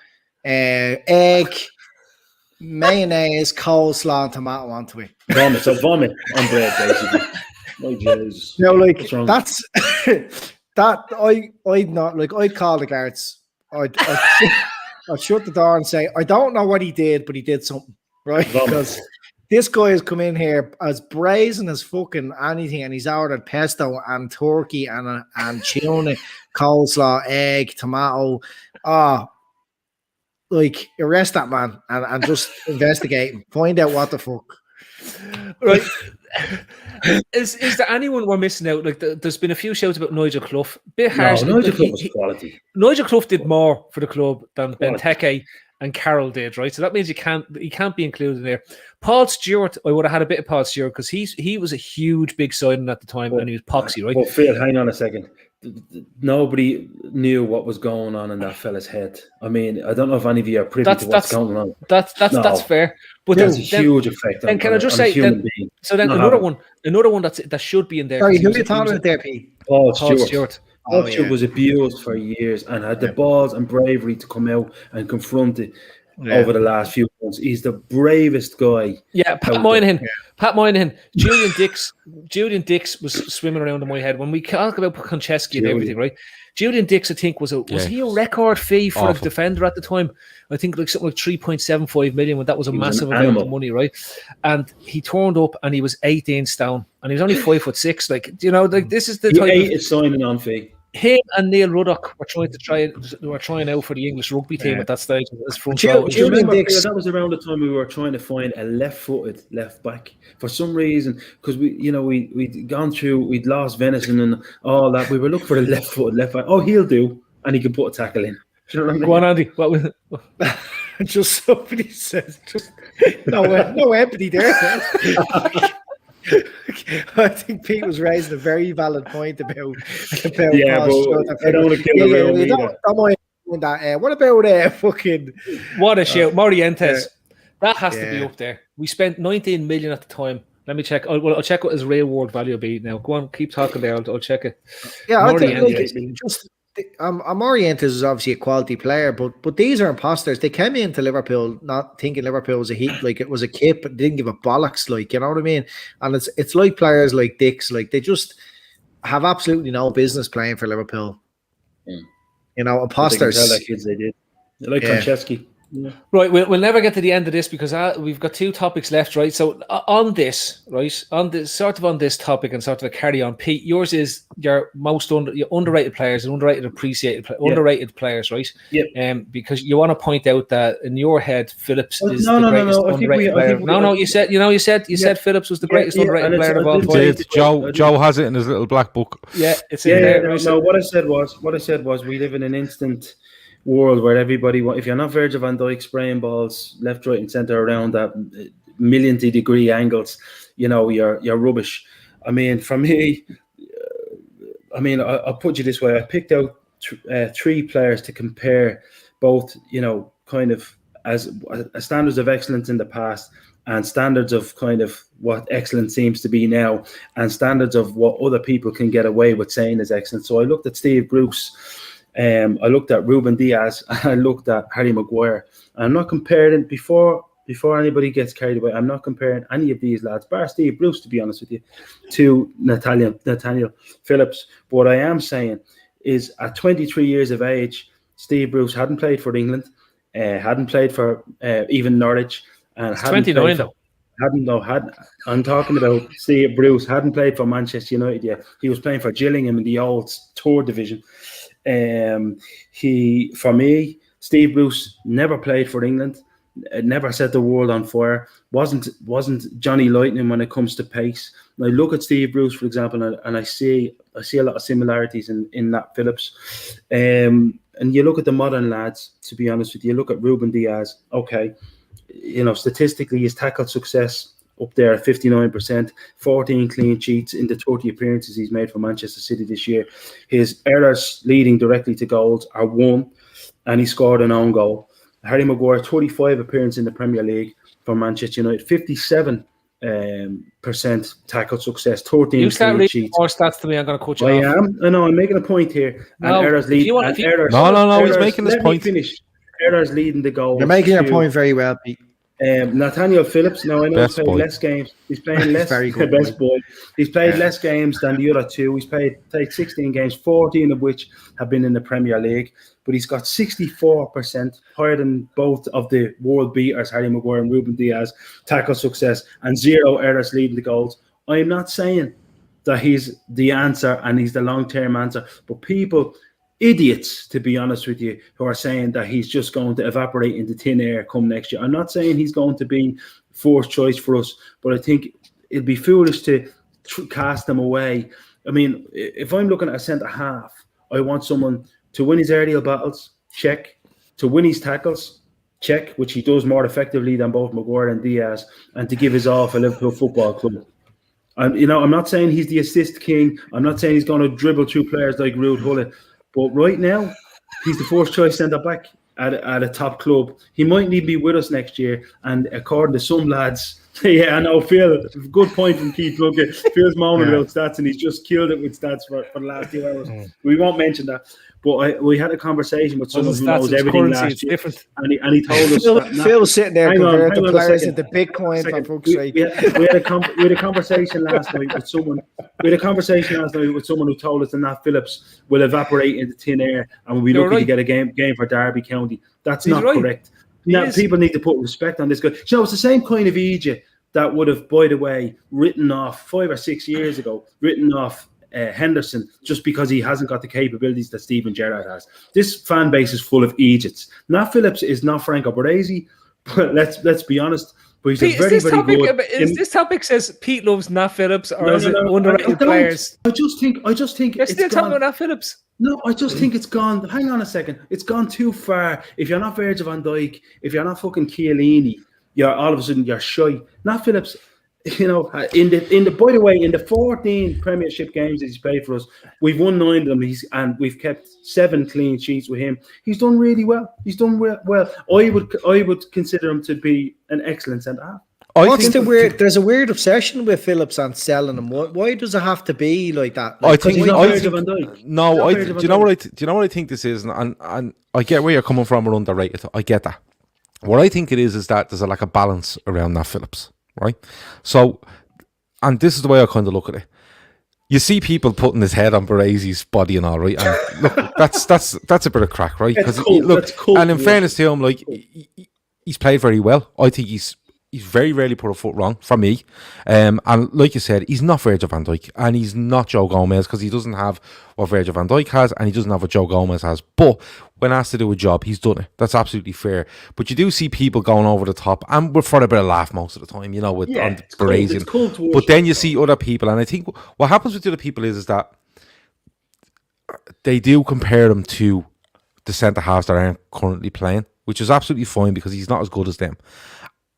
egg, mayonnaise, coleslaw, and tomato onto it. Vomit on bread, basically. My Jesus. That's that. I'd not like. I'd call the guards. I'd shut the door and say, I don't know what he did, but he did something, right? Because this guy has come in here as brazen as fucking anything, and he's ordered pesto and turkey and tuna, coleslaw, egg, tomato. Like, arrest that man and just investigate him. Find out what the fuck. Right. Is there anyone we're missing out? Like, there's been a few shouts about Nigel Clough. Bit harsh. No, Nigel Clough was quality. Nigel Clough did more for the club than Benteke and Carroll did, right? So that means he can't be included in there. Paul Stewart, I would have had a bit of Paul Stewart because he was a huge big signing at the time, and he was poxy, right? Well, Phil, hang on a second. Nobody knew what was going on in that fella's head. I mean, I don't know if any of you are privy to what's going on. That's fair. But that's a huge effect. And can I just say, another one that should be in there. Sorry, who are you talking about there, Pete? Paul Stewart. Paul Stewart was abused for years and had the balls and bravery to come out and confront it over the last few months. He's the bravest guy. Yeah, Pat Moynihan. Julian Dix was swimming around in my head when we talk about Konchesky and everything, right? Julian Dix, I think, was he a record fee for a defender at the time? I think like something like 3.75 million, when that was a massive amount of money, right? And he turned up and he was 18 stone and he was only 5'6". Like, this is the type of signing on fee. Him and Neil Ruddock were trying out for the English rugby team at that stage as front row. That was around the time we were trying to find a left-footed left back for some reason, because we'd gone through, we'd lost Venison and all that. We were looking for the left-footed left back. Oh, he'll do, and he can put a tackle in. Do you know what I mean? Go on, Andy. What was it? Just somebody says, just no empathy there. I think Pete was raising a very valid point about I don't want to kill that. What about fucking what a shout, Morientes? That has to be up there. We spent 19 million at the time. Let me check. I'll check what his real world value be now. Go on, keep talking there. I'll check it. Yeah, I think Morientes is obviously a quality player, but these are imposters. They came into Liverpool not thinking Liverpool was a heat, like it was a kip, but didn't give a bollocks, like, you know what I mean? And it's like players like Dix, like they just have absolutely no business playing for Liverpool. Imposters. They can tell that kids they did. They're like Konchesky. Yeah. Right, we'll never get to the end of this because we've got two topics left, right? So on this topic and sort of a carry on, Pete, yours is your most underrated players and underrated players, right? Yeah. Because you want to point out that in your head, Phillips is the greatest underrated player. You said Phillips was the greatest underrated player of all time. Joe has it in his little black book. Yeah, it's in there. No, what I said was we live in an instant world where everybody, if you're not Virgil van Dijk spraying balls left, right, and centre around that millionth degree angles, you're rubbish. I mean, for me, I'll put you this way: I picked out three players to compare both, kind of as standards of excellence in the past and standards of kind of what excellence seems to be now, and standards of what other people can get away with saying is excellent. So I looked at Steve Bruce. I looked at Ruben Diaz and I looked at Harry Maguire. I'm not comparing before anybody gets carried away. I'm not comparing any of these lads, bar Steve Bruce, to be honest with you, to Nathaniel Phillips. But what I am saying is, at 23 years of age, Steve Bruce hadn't played for England, hadn't played for even Norwich, and hadn't 29 though. I'm talking about Steve Bruce hadn't played for Manchester United yet. He was playing for Gillingham in the old Tour division. For me, Steve Bruce never played for England, never set the world on fire. Wasn't Johnny Lightning when it comes to pace. And I look at Steve Bruce, for example, and I see a lot of similarities in Nat Phillips. And you look at the modern lads, to be honest with you, look at Ruben Diaz. Okay, statistically, his tackle success up there at 59%, 14 clean sheets in the 30 appearances he's made for Manchester City this year. His errors leading directly to goals are 1, and he scored an own goal. Harry Maguire, 25 appearances in the Premier League for Manchester United, 57% tackle success, 13 you start clean sheets. More stats to me, I'm going to coach you I off. am. I know, I'm making a point here. And errors lead. No, he's making his point. Finish. Errors leading the goal. You're making your point very well, Pete. Nathaniel Phillips. Now I know he's played less games. He's playing less. Very good best boy. He's played less games than the other two. He's played 16 games, 14 of which have been in the Premier League. But he's got 64%, higher than both of the world beaters, Harry Maguire and Ruben Diaz, tackle success, and 0 errors leading the goals. I'm not saying that he's the answer and he's the long-term answer, but people, idiots, to be honest with you, who are saying that he's just going to evaporate into thin air come next year. I'm not saying he's going to be fourth choice for us, but I think it'd be foolish to cast him away. I mean, if I'm looking at a centre-half, I want someone to win his aerial battles, check. To win his tackles, check, which he does more effectively than both Maguire and Diaz, and to give his all for Liverpool Football Club. I'm not saying he's the assist king. I'm not saying he's going to dribble through players like Ruud Gullit. But right now, he's the first choice centre-back at a top club. He might need to be with us next year. And according to some lads, yeah, I know, Phil, good point from Keith Luggett. Phil's moaning about stats, and he's just killed it with stats for the last 2 hours. We won't mention that. But we had a conversation with someone who knows everything last year. And he told us Phil was sitting there compared to players into Bitcoin, for fuck's sake. We had a conversation last night with someone. We had a conversation last night with someone who told us that Nat Phillips will evaporate into thin air and we'll be lucky to get a game for Derby County. That's not correct. Now, people need to put respect on this guy. It's the same kind of Egypt that would have, by the way, written off 5 or 6 years ago, Henderson just because he hasn't got the capabilities that Steven Gerrard has. This fan base is full of Egypts. Nat Phillips is not Franco Baresi, but let's be honest. But he's Pete, very good. This topic says Pete loves Nat Phillips, or is it underrated players? I just think you're still talking about Nat Phillips. No, I just think it's gone. Hang on a second. It's gone too far. If you're not Virgil van Dijk, if you're not fucking Chiellini, you're all of a sudden you're shy. Nat Phillips, in the 14 Premiership games that he's played for us, we've won 9 of them. And we've kept 7 clean sheets with him. He's done really well. He's done well. I would consider him to be an excellent centre half. There's a weird obsession with Phillips and selling him. Why does it have to be like that? Do you know what I think this is? And I get where you're coming from. We're underrated. I get that. What I think it is that there's a lack of balance around Nat Phillips, right? So, and this is the way I kind of look at it. You see people putting his head on Baresi's body and all, right? And look, that's a bit of crack, right? Because and in fairness to him, like he's played very well. I think he's very rarely put a foot wrong for me. And like you said, he's not Virgil van Dijk and he's not Joe Gomez because he doesn't have what Virgil van Dijk has and he doesn't have what Joe Gomez has. But when asked to do a job, he's done it. That's absolutely fair. But you do see people going over the top and we're for a bit of laugh most of the time, with Baresi. But then you see other people, and I think what happens with the other people is that they do compare them to the centre-halves that aren't currently playing, which is absolutely fine because he's not as good as them.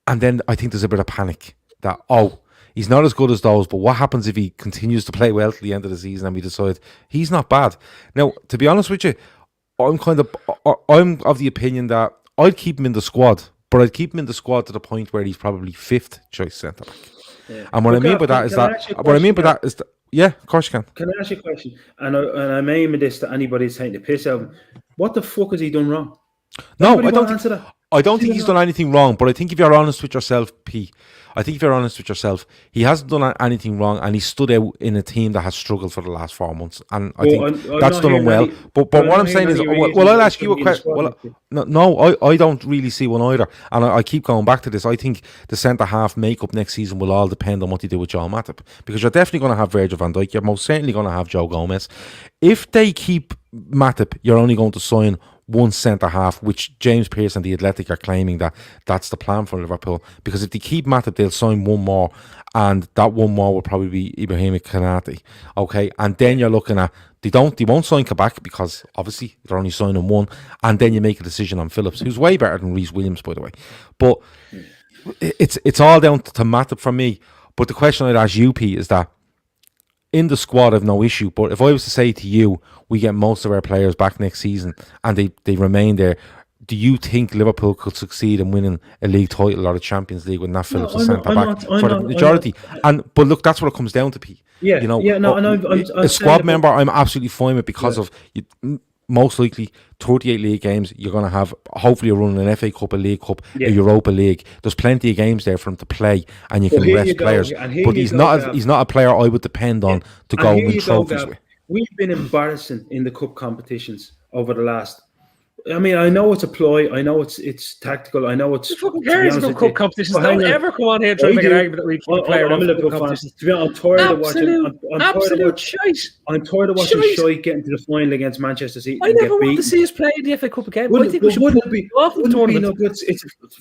And then I think there's a bit of panic that, he's not as good as those, but what happens if he continues to play well to the end of the season and we decide he's not bad? Now, to be honest with you, I'm of the opinion that I'd keep him in the squad, but I'd keep him in the squad to the point where he's probably 5th choice centre-back. Yeah. And what I mean by that is that, yeah, of course you can. Can I ask you a question? And I'm aiming this to anybody who's taking the piss out of him. What the fuck has he done wrong? No, I don't think he's done anything wrong, but I think if you're honest with yourself, P, he hasn't done anything wrong and he stood out in a team that has struggled for the last 4 months. And I think that's done him well. But what I'm saying is, I'll ask you a question. I don't really see one either. And I keep going back to this. I think the centre-half makeup next season will all depend on what you do with Joe Matip. Because you're definitely going to have Virgil van Dijk. You're most certainly going to have Joe Gomez. If they keep Matip, you're only going to sign one centre-half, which James Pearce and The Athletic are claiming that that's the plan for Liverpool. Because if they keep Matip, they'll sign one more, and that one more will probably be Ibrahim Konate. Okay, and then you're looking at, they won't sign Kabak because obviously they're only signing one, and then you make a decision on Phillips, who's way better than Reece Williams, by the way. But it's all down to Matip for me. But the question I'd ask you, Pete, is that in the squad, I've no issue. But if I was to say to you, we get most of our players back next season and they remain there, do you think Liverpool could succeed in winning a league title or the Champions League with Nat Phillips as centre back for the majority? But look, that's what it comes down to, Pete. Yeah, you know, I'm a squad member, I'm absolutely fine with because of most likely 38 league games. You're going to have hopefully running an FA Cup, a League Cup, a Europa League. There's plenty of games there for him to play, and you can rest players. But he's not a player I would depend on to go and win trophies with. We've been embarrassing in the cup competitions over the last. I mean, I know it's a ploy. I know it's tactical. I know it's. Who fucking cares about cup competitions? Don't ever come on here trying to make an argument that we should play around cup competitions. I'm tired of watching. Absolute shite. I'm tired of watching shite getting to the final against Manchester City. I never want to see us play in the FA Cup again. I think we should be off the tournament.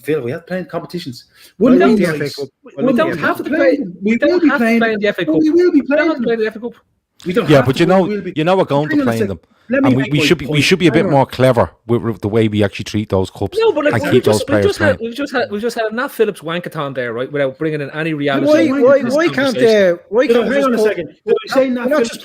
Phil, we have playing competitions. We don't have to play. We don't have to play in the FA Cup. We will be playing in the FA Cup. But you know we're going to play in them. And we should be a bit more clever with the way we actually treat those cups. No, but like, and keep those players playing. We've just had a Nat Phillips wankathon there, right? Without bringing in any reality. Why can't hang on a second? Did I say Nat Phillips?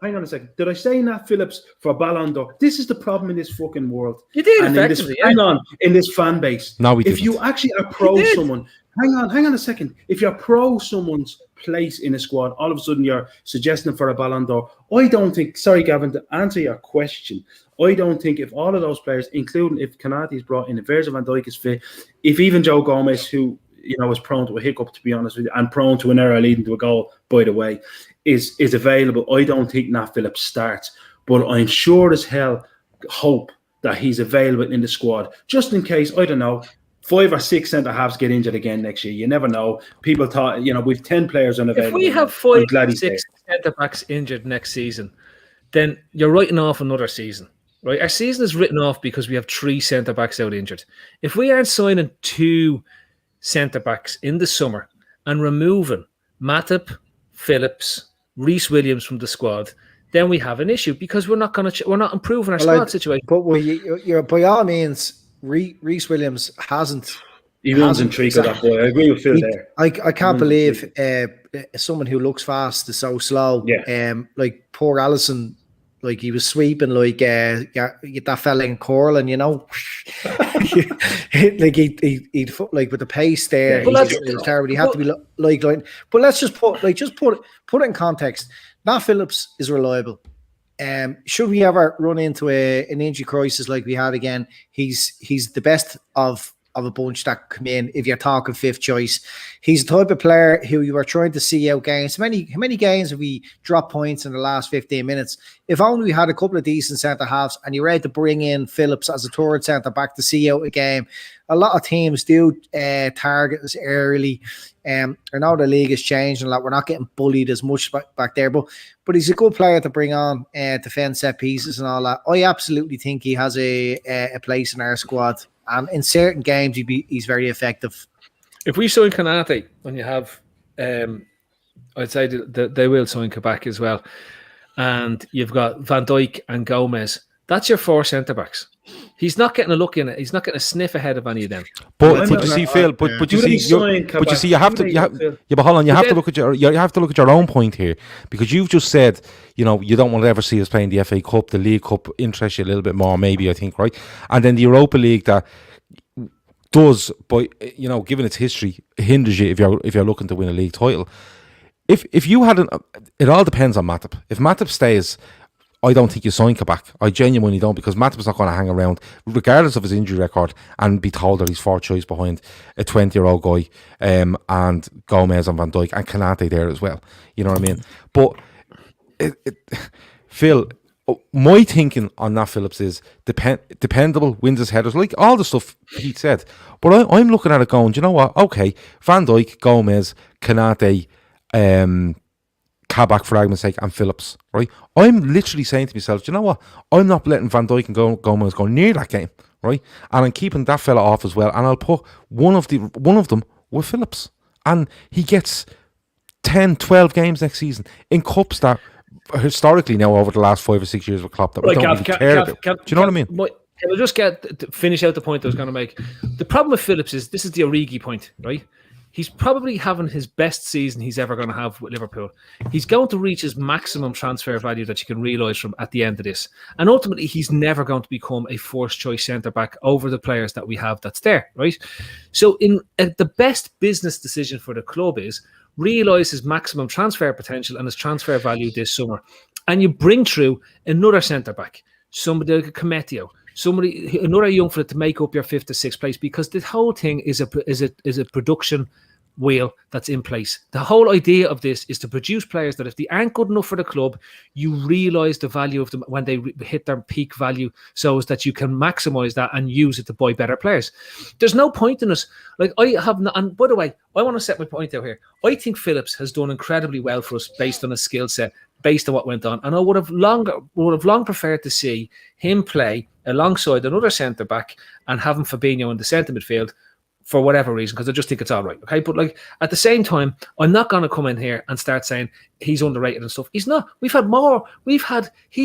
Hang on a second. Did I say Nat Phillips for Ballon d'Or? This is the problem in this fucking world. You did, effectively. Hang on, in this fan base. No, we didn't. If you actually are pro someone, hang on a second. If you're pro someone's place in a squad, all of a sudden you're suggesting for a Ballon d'Or. I don't think, sorry Gavin, to answer your question, I don't think if all of those players, including if Konate is brought in, if Virgil van Dijk is fit, if even Joe Gomez, who is prone to a hiccup, to be honest with you, and prone to an error leading to a goal, by the way, is available, I don't think Nat Phillips starts. But I'm sure as hell hope that he's available in the squad, just in case, I don't know, 5 or 6 centre-halves get injured again next year. You never know. People thought, we've 10 players unavailable. If we have 5 or 6 centre-backs injured next season, then you're writing off another season, right? Our season is written off because we have 3 centre-backs out injured. If we aren't signing 2 centre-backs in the summer and removing Matip, Phillips, Reece Williams from the squad, then we have an issue because we're not improving our squad situation. But you're by all means, Reece Williams hasn't. He runs intrigue of that boy. I agree with Phil there. I can't believe someone who looks fast is so slow. Yeah. Like poor Allison, like he was sweeping like that fella in curling, like he'd like with the pace there. Yeah, it was terrible. He had to be like. But let's just put it in context. Nat Phillips is reliable. Should we ever run into an injury crisis like we had again, he's the best of a bunch that come in. If you're talking 5th choice, he's the type of player who you are trying to see out games. How many games have we dropped points in the last 15 minutes? If only we had a couple of decent centre halves and you're ready to bring in Phillips as a third centre back to see out a game. A lot of teams do target us early. I know the league has changed and we're not getting bullied as much back there, but he's a good player to bring on to defend set pieces and all that. I absolutely think he has a place in our squad, and in certain games he's very effective. If we sign Konate, and you have, I'd say they will sign Kabak as well, and you've got Van Dijk and Gomez. That's your 4 centre backs. He's not getting a look in it. He's not getting a sniff ahead of any of them. But you see, Phil. But you see, you have to. But hold on. You have to look at your own point here, because you've just said, you don't want to ever see us playing the FA Cup, the League Cup interests you a little bit more, maybe, I think, right? And then the Europa League that does, by given its history, hinders you if you're looking to win a league title. If you hadn't, it all depends on Matip. If Matip stays, I don't think you sign Kabak. I genuinely don't, because Matip's not going to hang around, regardless of his injury record, and be told that he's 4th choice behind a 20-year-old guy, and Gomez and Van Dijk and Konate there as well. You know what I mean? But Phil, my thinking on Nat Phillips is dependable, wins his headers, like all the stuff Pete said. But I'm looking at it going, do you know what? Okay, Van Dijk, Gomez, Konate, Kabak for argument's sake, and Phillips, right? I'm literally saying to myself, do you know what? I'm not letting Van Dijk and Gomez go near that game, right? And I'm keeping that fella off as well. And I'll put one of them with Phillips. And he gets 10, 12 games next season in cups that historically now over the last 5 or 6 years with Klopp that we don't really care about. Do you know what I mean? Can I just finish out the point I was going to make? The problem with Phillips is, this is the Origi point, right? He's probably having his best season he's ever going to have with Liverpool. He's going to reach his maximum transfer value that you can realise from at the end of this. And ultimately, he's never going to become a first choice centre-back over the players that we have that's there, right? So the best business decision for the club is realise his maximum transfer potential and his transfer value this summer. And you bring through another centre-back, somebody like a Cometio, another young fella to make up your 5th to 6th place, because the whole thing is a production wheel that's in place. The whole idea of this is to produce players that if they aren't good enough for the club, you realise the value of them when they hit their peak value, so as that you can maximise that and use it to buy better players. There's no point in us. Like, I have not, and by the way, I want to set my point out here. I think Phillips has done incredibly well for us based on his skill set, based on what went on, and I would have long preferred to see him play alongside another centre back and having Fabinho in the centre midfield for whatever reason, because I just think it's all right. Okay, but like at the same time, I'm not going to come in here and start saying he's underrated and stuff. He's not. He's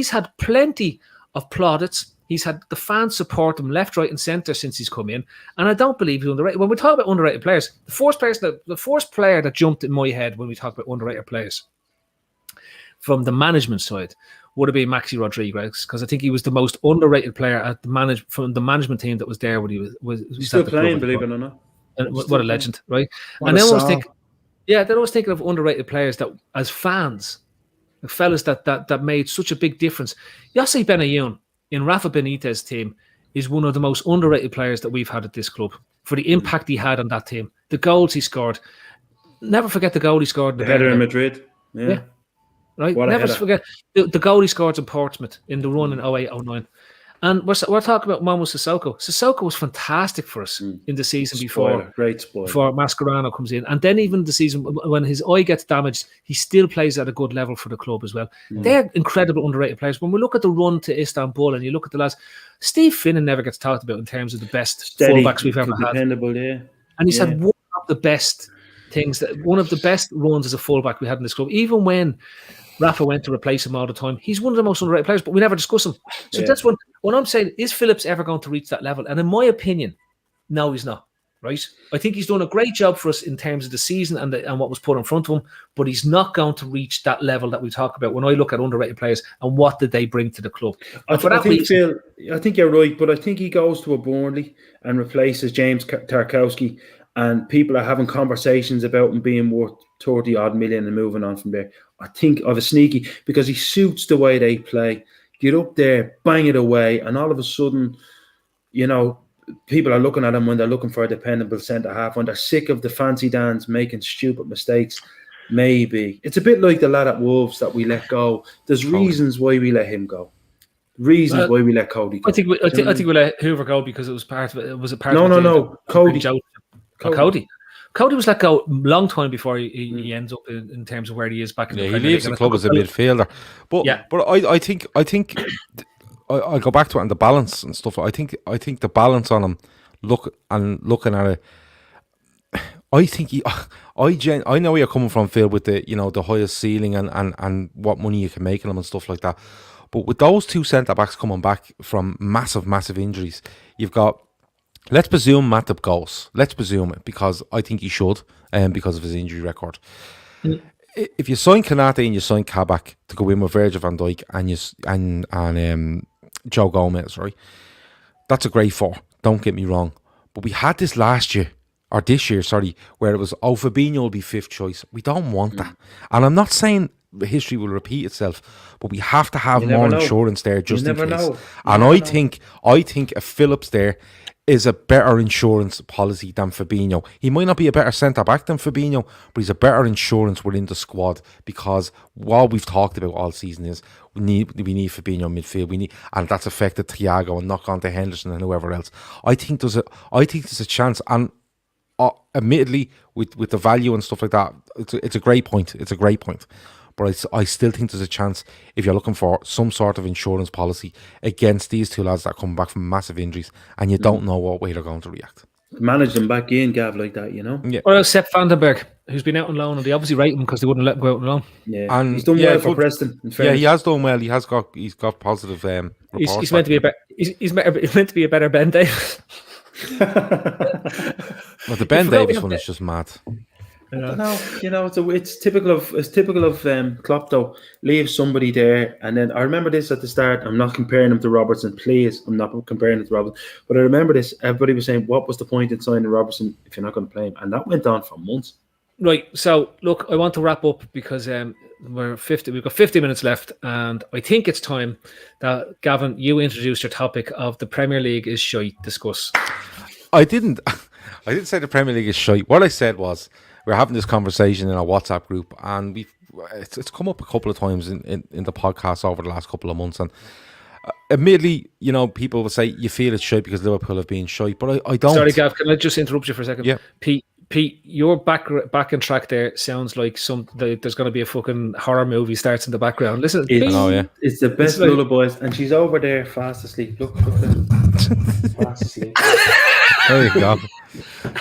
had plenty of plaudits. He's had the fans support him left, right, and centre since he's come in, and I don't believe he's underrated. When we talk about underrated players, the first player that jumped in my head when we talk about underrated players from the management side would have been Maxi Rodriguez, because I think he was the most underrated player at from the management team that was there when he was he's still playing, believe it or not. And what a legend, right? And then I was thinking of underrated players that, as fans, the fellas that made such a big difference. Yossi Benayoun in Rafa Benitez's team is one of the most underrated players that we've had at this club for the impact he had on that team, the goals he scored. Never forget the goal he scored. The header in Madrid. Yeah. Right, never forget the goal he scored in Portsmouth in the run in 08-09. And we're talking about Momo Sissoko. Sissoko was fantastic for us in the season before Mascherano comes in. And then even the season when his eye gets damaged, he still plays at a good level for the club as well. They're incredible underrated players. When we look at the run to Istanbul and you look at the lads, Steve Finnan never gets talked about in terms of the best fullbacks we've ever had. Yeah. And he's had one of the best runs as a fullback we had in this club. Even when Rafa went to replace him all the time, he's one of the most underrated players, but we never discuss him. So that's what I'm saying. Is Phillips ever going to reach that level? And in my opinion, no, he's not. Right? I think he's done a great job for us in terms of the season and what was put in front of him, but he's not going to reach that level that we talk about when I look at underrated players and what did they bring to the club. I think you're right, but I think he goes to a Burnley and replaces James Tarkowski, and people are having conversations about him being worth 30 odd million and moving on from there. I think of a sneaky, because he suits the way they play. Get up there, bang it away, and all of a sudden, people are looking at him when they're looking for a dependable centre half, when they're sick of the fancy dance making stupid mistakes. Maybe it's a bit like the lad at Wolves that we let go. There's reasons why we let him go. Why we let Cody go. I think we let Hoover go because it was part of it. Was a part. No. Cody. Cody was let go a long time before he ends up in terms of where he is back in the Premier League. He leaves the club as a midfielder. But I think I go back to it and the balance and stuff. I think the balance on him, looking at it, I think I know where you're coming from, Phil, with the the highest ceiling and what money you can make on him and stuff like that. But with those two centre backs coming back from massive injuries, you've got, let's presume Matip goes. Let's presume it, because I think he should, because of his injury record. If you sign Konate and you sign Kabak to go in with Virgil van Dijk and Joe Gomez, right? That's a great four. Don't get me wrong, but we had this this year, where it was Fabinho will be 5th choice. We don't want that, and I'm not saying history will repeat itself, but we have to have more insurance there just in case. And I think if Phillips there is a better insurance policy than Fabinho. He might not be a better centre-back than Fabinho, but he's a better insurance within the squad, because what we've talked about all season is we need Fabinho midfield. And that's affected Thiago and knock on to Henderson and whoever else. I think there's a chance, and admittedly with the value and stuff like that, it's a great point. But But I still think there's a chance if you're looking for some sort of insurance policy against these two lads that come back from massive injuries and you don't know what way they're going to react. Manage them back in, Gav, like that, you know? Yeah. Or else Sepp Vandenberg, who's been out on loan, and they obviously rate him because they wouldn't let him go out on loan. Yeah, and he's done well for Preston. Yeah, he has done well. He's got positive reports. He's meant to be he's meant to be a better Ben Davis. Well, the Ben Davis one is just mad. No, you know, it's typical of Klopp though. Leave somebody there, and then I remember this at the start. I'm not comparing him to Robertson, please. I'm not comparing him to Robertson, but I remember this. Everybody was saying, "What was the point in signing Robertson if you're not going to play him?" And that went on for months. Right. So look, I want to wrap up because we've got 50 minutes left, and I think it's time that Gavin, you introduced your topic of the Premier League is shite. Discuss. I didn't say the Premier League is shite. What I said was, we're having this conversation in our WhatsApp group, and it's come up a couple of times in the podcast over the last couple of months. And admittedly, you know, people will say you feel it's shite because Liverpool have been shite, but I don't. Sorry, Gav, can I just interrupt you for a second? Yeah. Pete, your back in track there sounds like there's going to be a fucking horror movie starts in the background. Listen, it's the best lullabies, and she's over there fast asleep. Look fast asleep. There you go.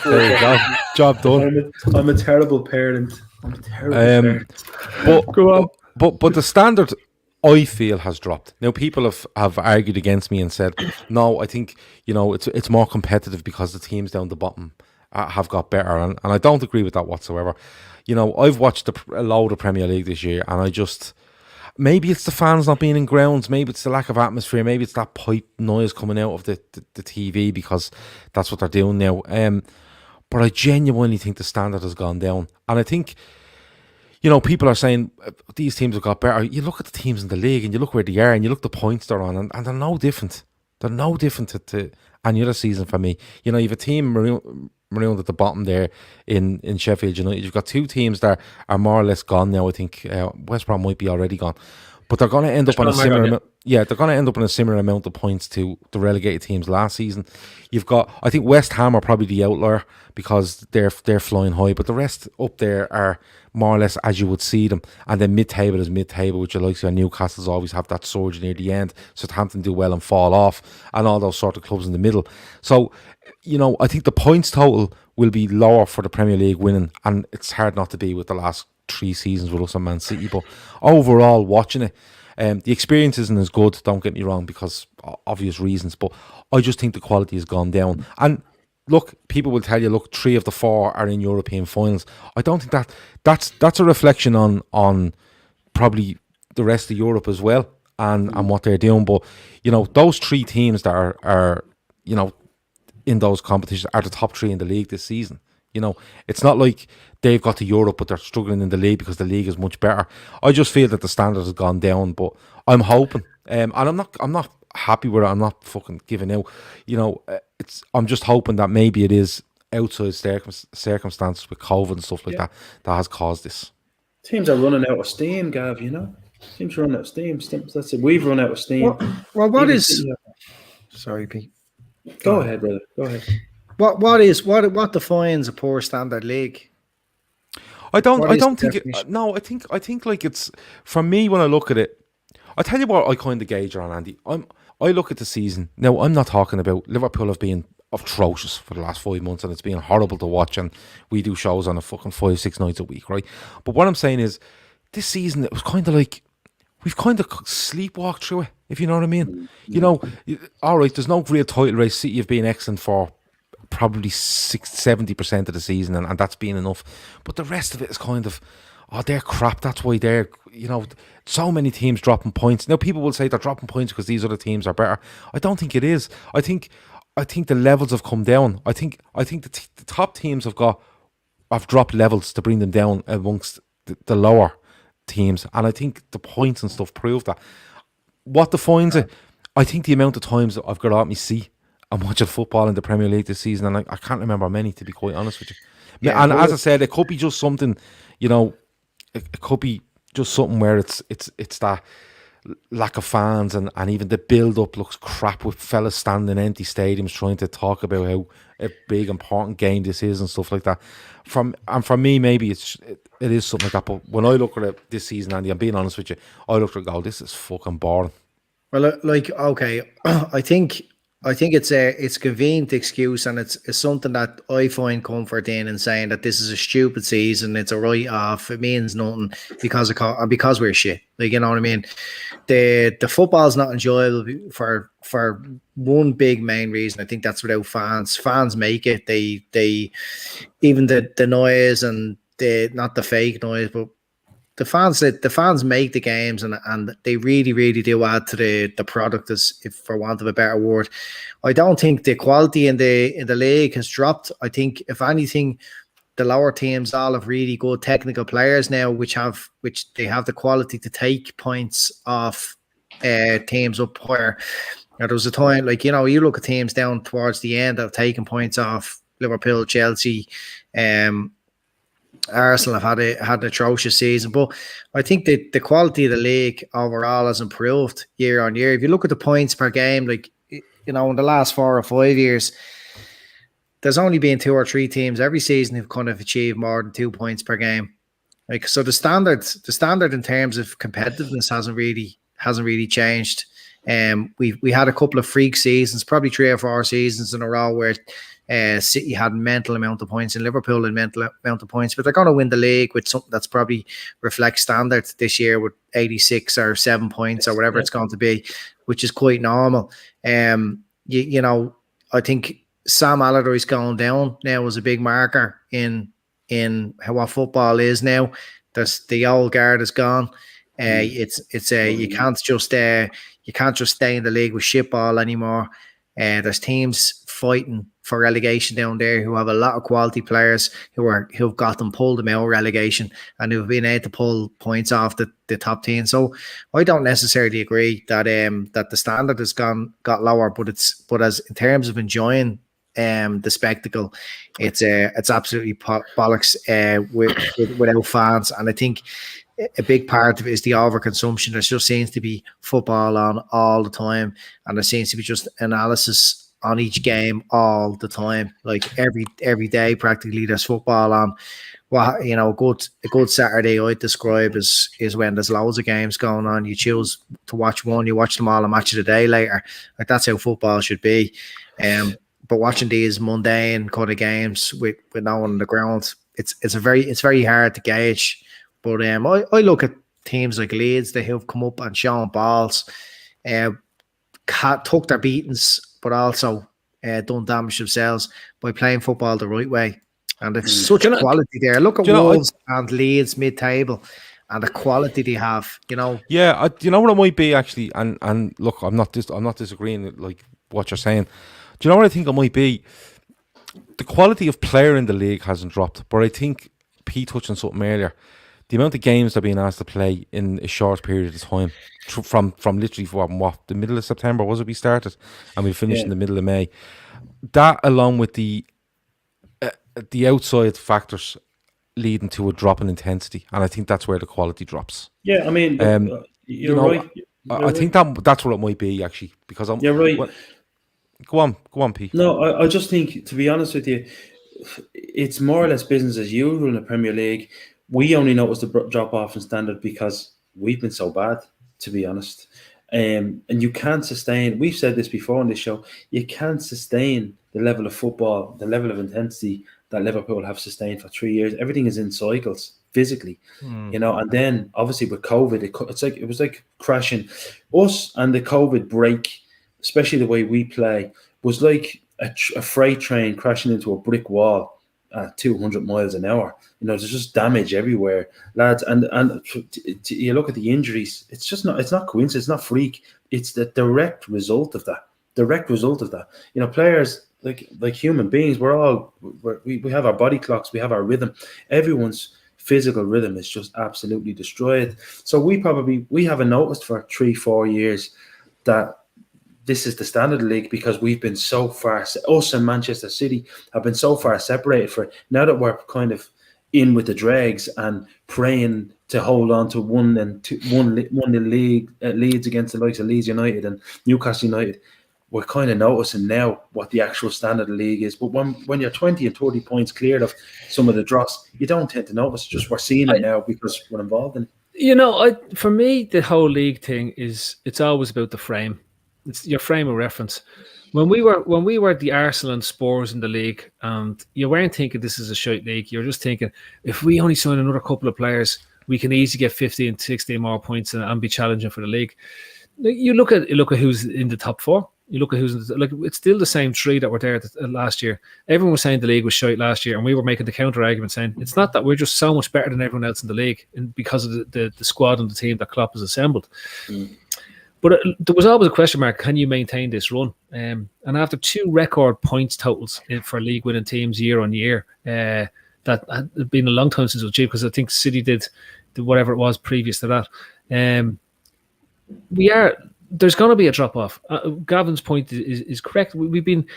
There you go. Job done. I'm a terrible parent. But go on. But the standard, I feel, has dropped. Now, people have argued against me and said, no, I think, you know, it's more competitive because the teams down the bottom have got better, and I don't agree with that whatsoever. You know, I've watched a load of Premier League this year, and I just, maybe it's the fans not being in grounds, maybe it's the lack of atmosphere, maybe it's that pipe noise coming out of the TV because that's what they're doing now. But I genuinely think the standard has gone down, and I think, you know, people are saying these teams have got better. You look at the teams in the league and you look where they are and you look at the points they're on, and they're no different. They're no different to any other season for me. You know, you have a team marooned at the bottom there in Sheffield United. You've got two teams that are more or less gone now. I think West Brom might be already gone, but they're going to end up on a similar amount. Yeah, they're going to end up in a similar amount of points to the relegated teams last season. You've got, I think West Ham are probably the outlier because they're flying high, but the rest up there are more or less as you would see them. And then mid-table is mid-table, which you like. So Newcastle's always have that surge near the end. Southampton do well and fall off, and all those sort of clubs in the middle. So, you know, I think the points total will be lower for the Premier League winning, and it's hard not to be with the last 3 seasons with us and Man City. But overall, watching it, the experience isn't as good, don't get me wrong, because obvious reasons, but I just think the quality has gone down. And look, people will tell you, look, 3 of the 4 are in European finals. I don't think that's a reflection on probably the rest of Europe as well and what they're doing. But, you know, those 3 teams that are you know, in those competitions are the top 3 in the league this season. You know, it's not like they've got to Europe but they're struggling in the league because the league is much better. I just feel that the standard has gone down, but I'm hoping, and I'm not happy with it. I'm not fucking giving out. You know, I'm just hoping that maybe it is outside circumstances with COVID and stuff like that has caused this. Teams are running out of steam, Gav. You know, teams are running out of steam. That's it. We've run out of steam. Well, what is? Sorry, Pete. Go ahead, brother. Go ahead. What defines a poor standard league? I don't think it, no, I think like it's, for me, when I look at it, I tell you what I kind of gauge on, Andy. I look at the season. Now, I'm not talking about Liverpool have been atrocious for the last 5 months and it's been horrible to watch, and we do shows on a fucking 5-6 nights a week, right? But what I'm saying is, this season it was kind of like we've kind of sleepwalked through it, if you know what I mean. You know, all right, there's no real title race. City have been excellent for probably 70% of the season, and that's been enough. But the rest of it is kind of, they're crap. That's why they're, you know, so many teams dropping points. Now, people will say they're dropping points because these other teams are better. I don't think it is. I think the levels have come down. I think the top teams have dropped levels to bring them down amongst the lower teams, and I think the points and stuff prove that. What defines it? I think the amount of times that I've got out my seat and watching football in the Premier League this season, and I can't remember many, to be quite honest with you. Yeah, and as I said, it could be just something, you know, it could be just something where it's that lack of fans and even the build-up looks crap with fellas standing in empty stadiums trying to talk about how a big important game this is and stuff like that. For me, maybe it is something like that. But when I look at it this season, Andy, I'm being honest with you, I look at it and go, this is fucking boring. Well, like, okay, I think it's a convenient excuse, and it's something that I find comfort in saying that this is a stupid season. It's a write off. It means nothing because we're shit. Like, you know what I mean? The football's not enjoyable for one big main reason. I think that's without fans. Fans make it. They even the noise and not the fake noise, but the fans make the games, and they really, really do add to the product, as if for want of a better word. I don't think the quality in the league has dropped. I think if anything, the lower teams all have really good technical players now, which they have the quality to take points off teams up higher. Now, there was a time, like, you know, you look at teams down towards the end that have taken points off Liverpool, Chelsea, Arsenal have had an atrocious season, but I think that the quality of the league overall has improved year on year. If you look at the points per game, like, you know, in the last 4 or 5 years, there's only been 2 or 3 teams every season who've kind of achieved more than 2 points per game. Like, so the standard in terms of competitiveness hasn't really changed. We had a couple of freak seasons, probably 3 or 4 seasons in a row where City had mental amount of points and Liverpool had mental amount of points, but they're going to win the league with something that's probably reflects standard this year with 86 or 7 points or whatever it's going to be, which is quite normal. You know, I think Sam Allardyce going down now was a big marker in how what football is now. The old guard is gone. You can't just stay in the league with shitball anymore. There's teams fighting for relegation down there who have a lot of quality players who've got them pulled them out of relegation and who've been able to pull points off the top team. So I don't necessarily agree that the standard has got lower, but as in terms of enjoying the spectacle, it's absolutely bollocks without fans. And I think a big part of it is the overconsumption. There just seems to be football on all the time, and there seems to be just analysis on each game all the time. Like every day, practically, there's football on. Well, you know, a good Saturday I'd describe is when there's loads of games going on. You choose to watch one, you watch them all, a match of the day later. Like, that's how football should be. But watching these mundane kind of games with no one on the ground, it's very hard to gauge. But I look at teams like Leeds, they have come up and shown balls, took their beatings, but also done damage themselves by playing football the right way. And there's such quality there. Look at Wolves and Leeds mid-table and the quality they have, you know. Yeah, you know what it might be, actually, and look, I'm not disagreeing with, like, what you're saying. Do you know what I think it might be? The quality of player in the league hasn't dropped, but I think Pete touched on something earlier. The amount of games they're being asked to play in a short period of time, from literally what the middle of September was it we started, and we finished in the middle of May. That, along with the outside factors, leading to a drop in intensity, and I think that's where the quality drops. Yeah, I mean, you're right. I think that's what it might be, actually, because I'm. You're right. Go on, Pete. No, I just think, to be honest with you, it's more or less business as usual in the Premier League. We only noticed the drop off in standard because we've been so bad, to be honest. And you can't sustain, we've said this before on this show, you can't sustain the level of football, the level of intensity that Liverpool have sustained for 3 years. Everything is in cycles physically, you know, and then obviously with COVID, it was like crashing. Us and the COVID break, especially the way we play, was like a freight train crashing into a brick wall at 200 miles an hour. You know, there's just damage everywhere, lads. And you look at the injuries, it's not coincidence, it's not freak. It's the direct result of that. You know, players, like human beings, we have our body clocks, we have our rhythm. Everyone's physical rhythm is just absolutely destroyed. So we haven't noticed for 3-4 years that this is the standard league, because we've been so far, us and Manchester City have been so far separated for it. Now that we're kind of in with the dregs and praying to hold on to one league leads against the likes of Leeds United and Newcastle United. We're kind of noticing now what the actual standard of the league is. But when you're 20 and 30 points cleared of some of the dross, you don't tend to notice. Just we're seeing it now because we're involved in it. For me, the whole league thing it's always about the frame. It's your frame of reference. When we were the Arsenal and Spurs in the league, and you weren't thinking this is a shite league. You're just thinking if we only sign another couple of players, we can easily get 15, 16 more points and be challenging for the league. You look at who's in the top four. You look at who's it's still the same three that were there last year. Everyone was saying the league was shite last year, and we were making the counter argument saying it's not that we're just so much better than everyone else in the league, because of the squad and the team that Klopp has assembled. But there was always a question mark: can you maintain this run? And after 2 record points totals for league winning teams year on year, that had been a long time since it was achieved, because I think City did whatever it was previous to that. There's going to be a drop-off. Gavin's point is correct. We've been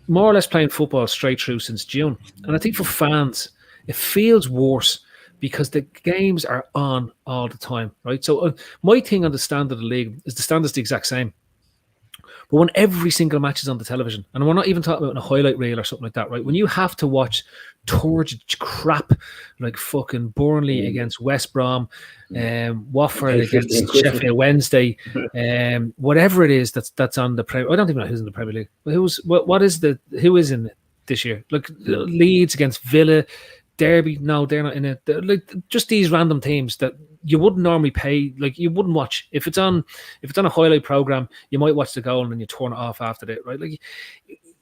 more or less playing football straight through since June. And I think for fans, it feels worse because the games are on all the time, right? So my thing on the standard of the league is the standard's the exact same. But when every single match is on the television, and we're not even talking about a highlight reel or something like that, right? When you have to watch turgid crap like fucking Burnley against West Brom, Watford against Sheffield Wednesday, whatever it is that's on the Premier. I don't even know who's in the Premier League. Who is in it this year? Like Leeds against Villa, Derby. No, they're not in it. Like just these random teams that you wouldn't normally pay. Like you wouldn't watch if it's on a highlight program. You might watch the goal and then you turn it off after that, right? Like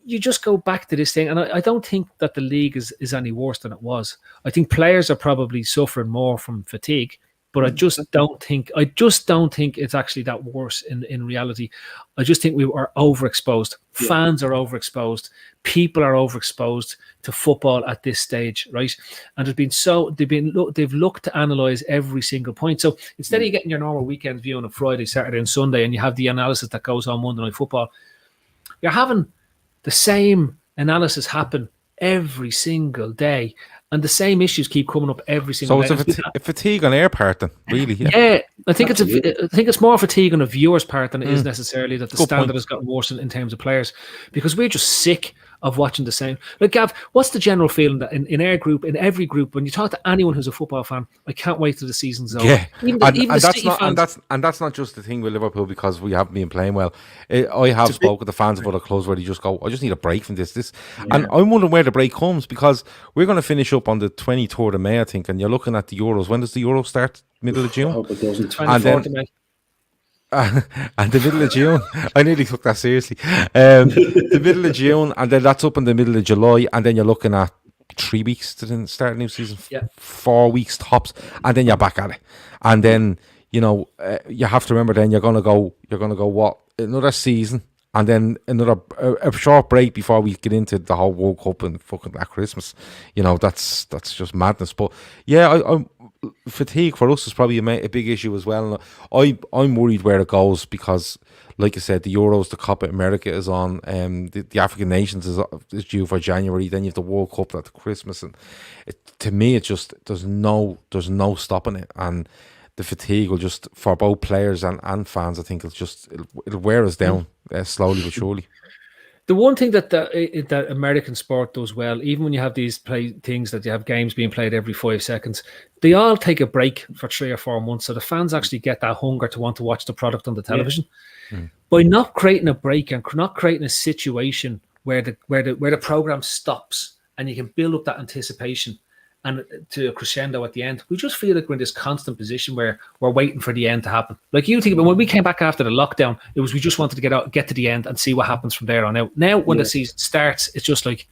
you just go back to this thing, and I don't think that the league is any worse than it was. I think players are probably suffering more from fatigue, but I just don't think it's actually that worse in reality. I just think we are overexposed. Yeah. Fans are overexposed. People are overexposed to football at this stage, right? And they've looked to analyze every single point. So instead of getting your normal weekend view on a Friday, Saturday, and Sunday, and you have the analysis that goes on Monday Night Football, you're having the same analysis happen every single day, and the same issues keep coming up every single day. So it's a fatigue on our part, then, really. Yeah, I think it's more fatigue on a viewer's part than it is necessarily that the standard has gotten worse in terms of players, because we're just sick of watching the same. Like, Gav, what's the general feeling that in our group, in every group, when you talk to anyone who's a football fan, I can't wait till the season's over. Yeah, and that's not just the thing with Liverpool because we haven't been playing well. I have spoken to fans of other clubs where they just go, I just need a break from this. And I'm wondering where the break comes, because we're going to finish up on the 23rd of May, I think, and you're looking at the Euros. When does the Euro start? Middle of June? I hope it doesn't. 24th of May. And the middle of June, I nearly took that seriously. The middle of June, and then that's up in the middle of July, and then you're looking at 3 weeks to then start a new season, 4 weeks tops, and then you're back at it. And then you have to remember, then you're gonna go what, another season, and then another a short break before we get into the whole World Cup and fucking at Christmas. That's just madness. But yeah, I'm fatigue for us is probably a big issue as well. And I'm worried where it goes because, like I said, the Euros, the Copa America is on, the African Nations is due for January. Then you have the World Cup at Christmas, and to me, it's just there's no stopping it, and the fatigue will just, for both players and fans, I think it'll wear us down slowly but surely. The one thing that American sport does well, even when you have these things that you have games being played every 5 seconds, they all take a break for 3 or 4 months, so the fans actually get that hunger to want to watch the product on the television. By not creating a break and not creating a situation where the program stops and you can build up that anticipation and to a crescendo at the end, we just feel like we're in this constant position where we're waiting for the end to happen. Like you think about when we came back after the lockdown, it was we just wanted to get to the end and see what happens from there on out. Now, when the season starts, it's just like,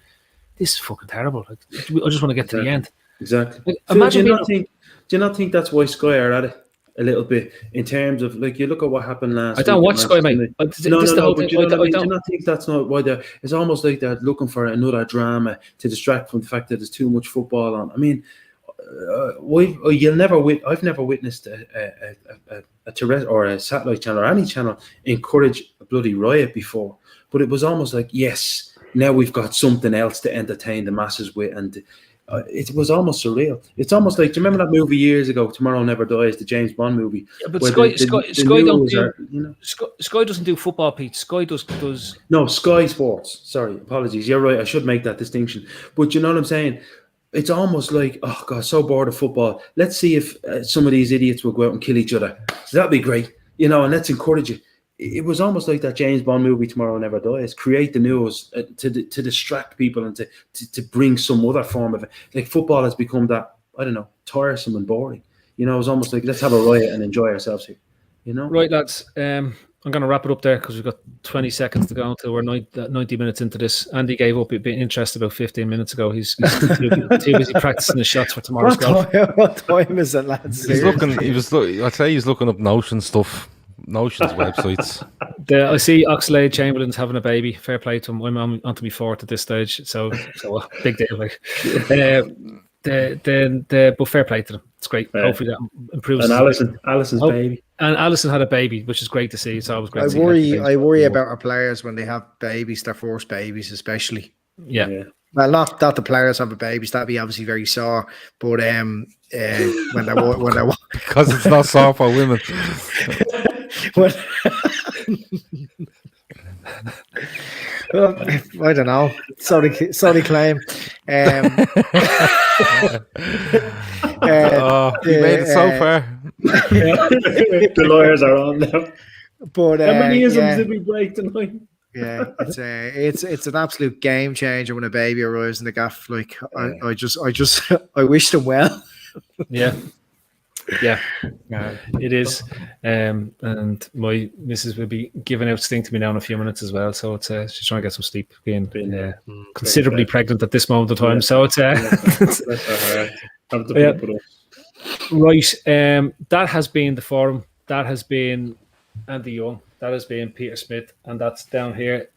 this is fucking terrible. Like, I just want to get to the end. Exactly. Like, Phil, do you not think that's why Sky are at it a little bit in terms of, like, you look at what happened last week. I don't watch Sky, mate. But do you not think that's not why it's almost like they're looking for another drama to distract from the fact that there's too much football on? I mean, I've never witnessed a terrestrial or a satellite channel or any channel encourage a bloody riot before, but it was almost like, yes, now we've got something else to entertain the masses with. And it was almost surreal. It's almost like, do you remember that movie years ago, Tomorrow Never Dies, the James Bond movie? Yeah, but where Sky don't news do, are, you know? Sky doesn't do football, Pete. Sky does. No, Sky Sports. Sorry, apologies. You're right. I should make that distinction. But you know what I'm saying? It's almost like, oh God, so bored of football. Let's see if some of these idiots will go out and kill each other. So that'd be great, you know. And let's encourage it. It was almost like that James Bond movie, Tomorrow Never Dies. Create the news to distract people and to bring some other form of it. Like football has become that, I don't know, tiresome and boring. You know, it's almost like, let's have a riot and enjoy ourselves here. You know, right, lads. I'm going to wrap it up there because we've got 20 seconds to go until we're 90 minutes into this. Andy gave up being interested about 15 minutes ago. He's too busy practicing his shots for tomorrow's golf. What time is it, lads? I'd say he's looking up Notion's websites. I see Oxlade Chamberlain's having a baby. Fair play to him. I'm onto me fourth at this stage, so big deal. Like, but fair play to them. It's great. Yeah. Hopefully that improves. And Alison's baby. And Alison had a baby, which is great to see. It's always great. I worry about our players when they have babies, their first babies, especially. Yeah. Well, not that the players have a babies. That'd be obviously very sore. But when they because it's not sore for women. Well, I don't know. Sorry, claim. You made it so far. The lawyers are on now. But how many isms did we break tonight? Yeah, it's an absolute game changer when a baby arrives in the gaff. Like I wish them well. Yeah, it is. And my missus will be giving out Sting to me now in a few minutes as well. So it's she's trying to get some sleep, being considerably pregnant at this moment of time. So it's right. That has been the forum. That has been Andy Young. That has been Peter Smith, and that's down here.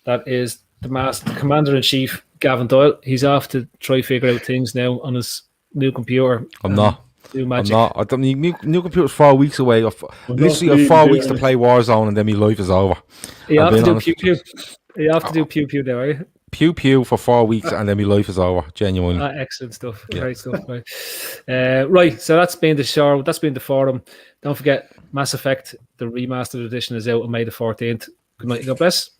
That is the Commander-in-Chief, Gavin Doyle. He's off to try figure out things now on his new computer. I'm not. New magic. I'm not. I don't need new computer's 4 weeks away. Literally, have 4 weeks to play Warzone, and then my life is over. You have to do pew pew. You have to do pew pew now, right? Pew pew for 4 weeks, and then my life is over. Genuinely. Excellent stuff. Yeah. Great stuff. Right. Right. So that's been the show. That's been the forum. Don't forget, Mass Effect, the remastered edition is out on May the 14th. Good night. God bless.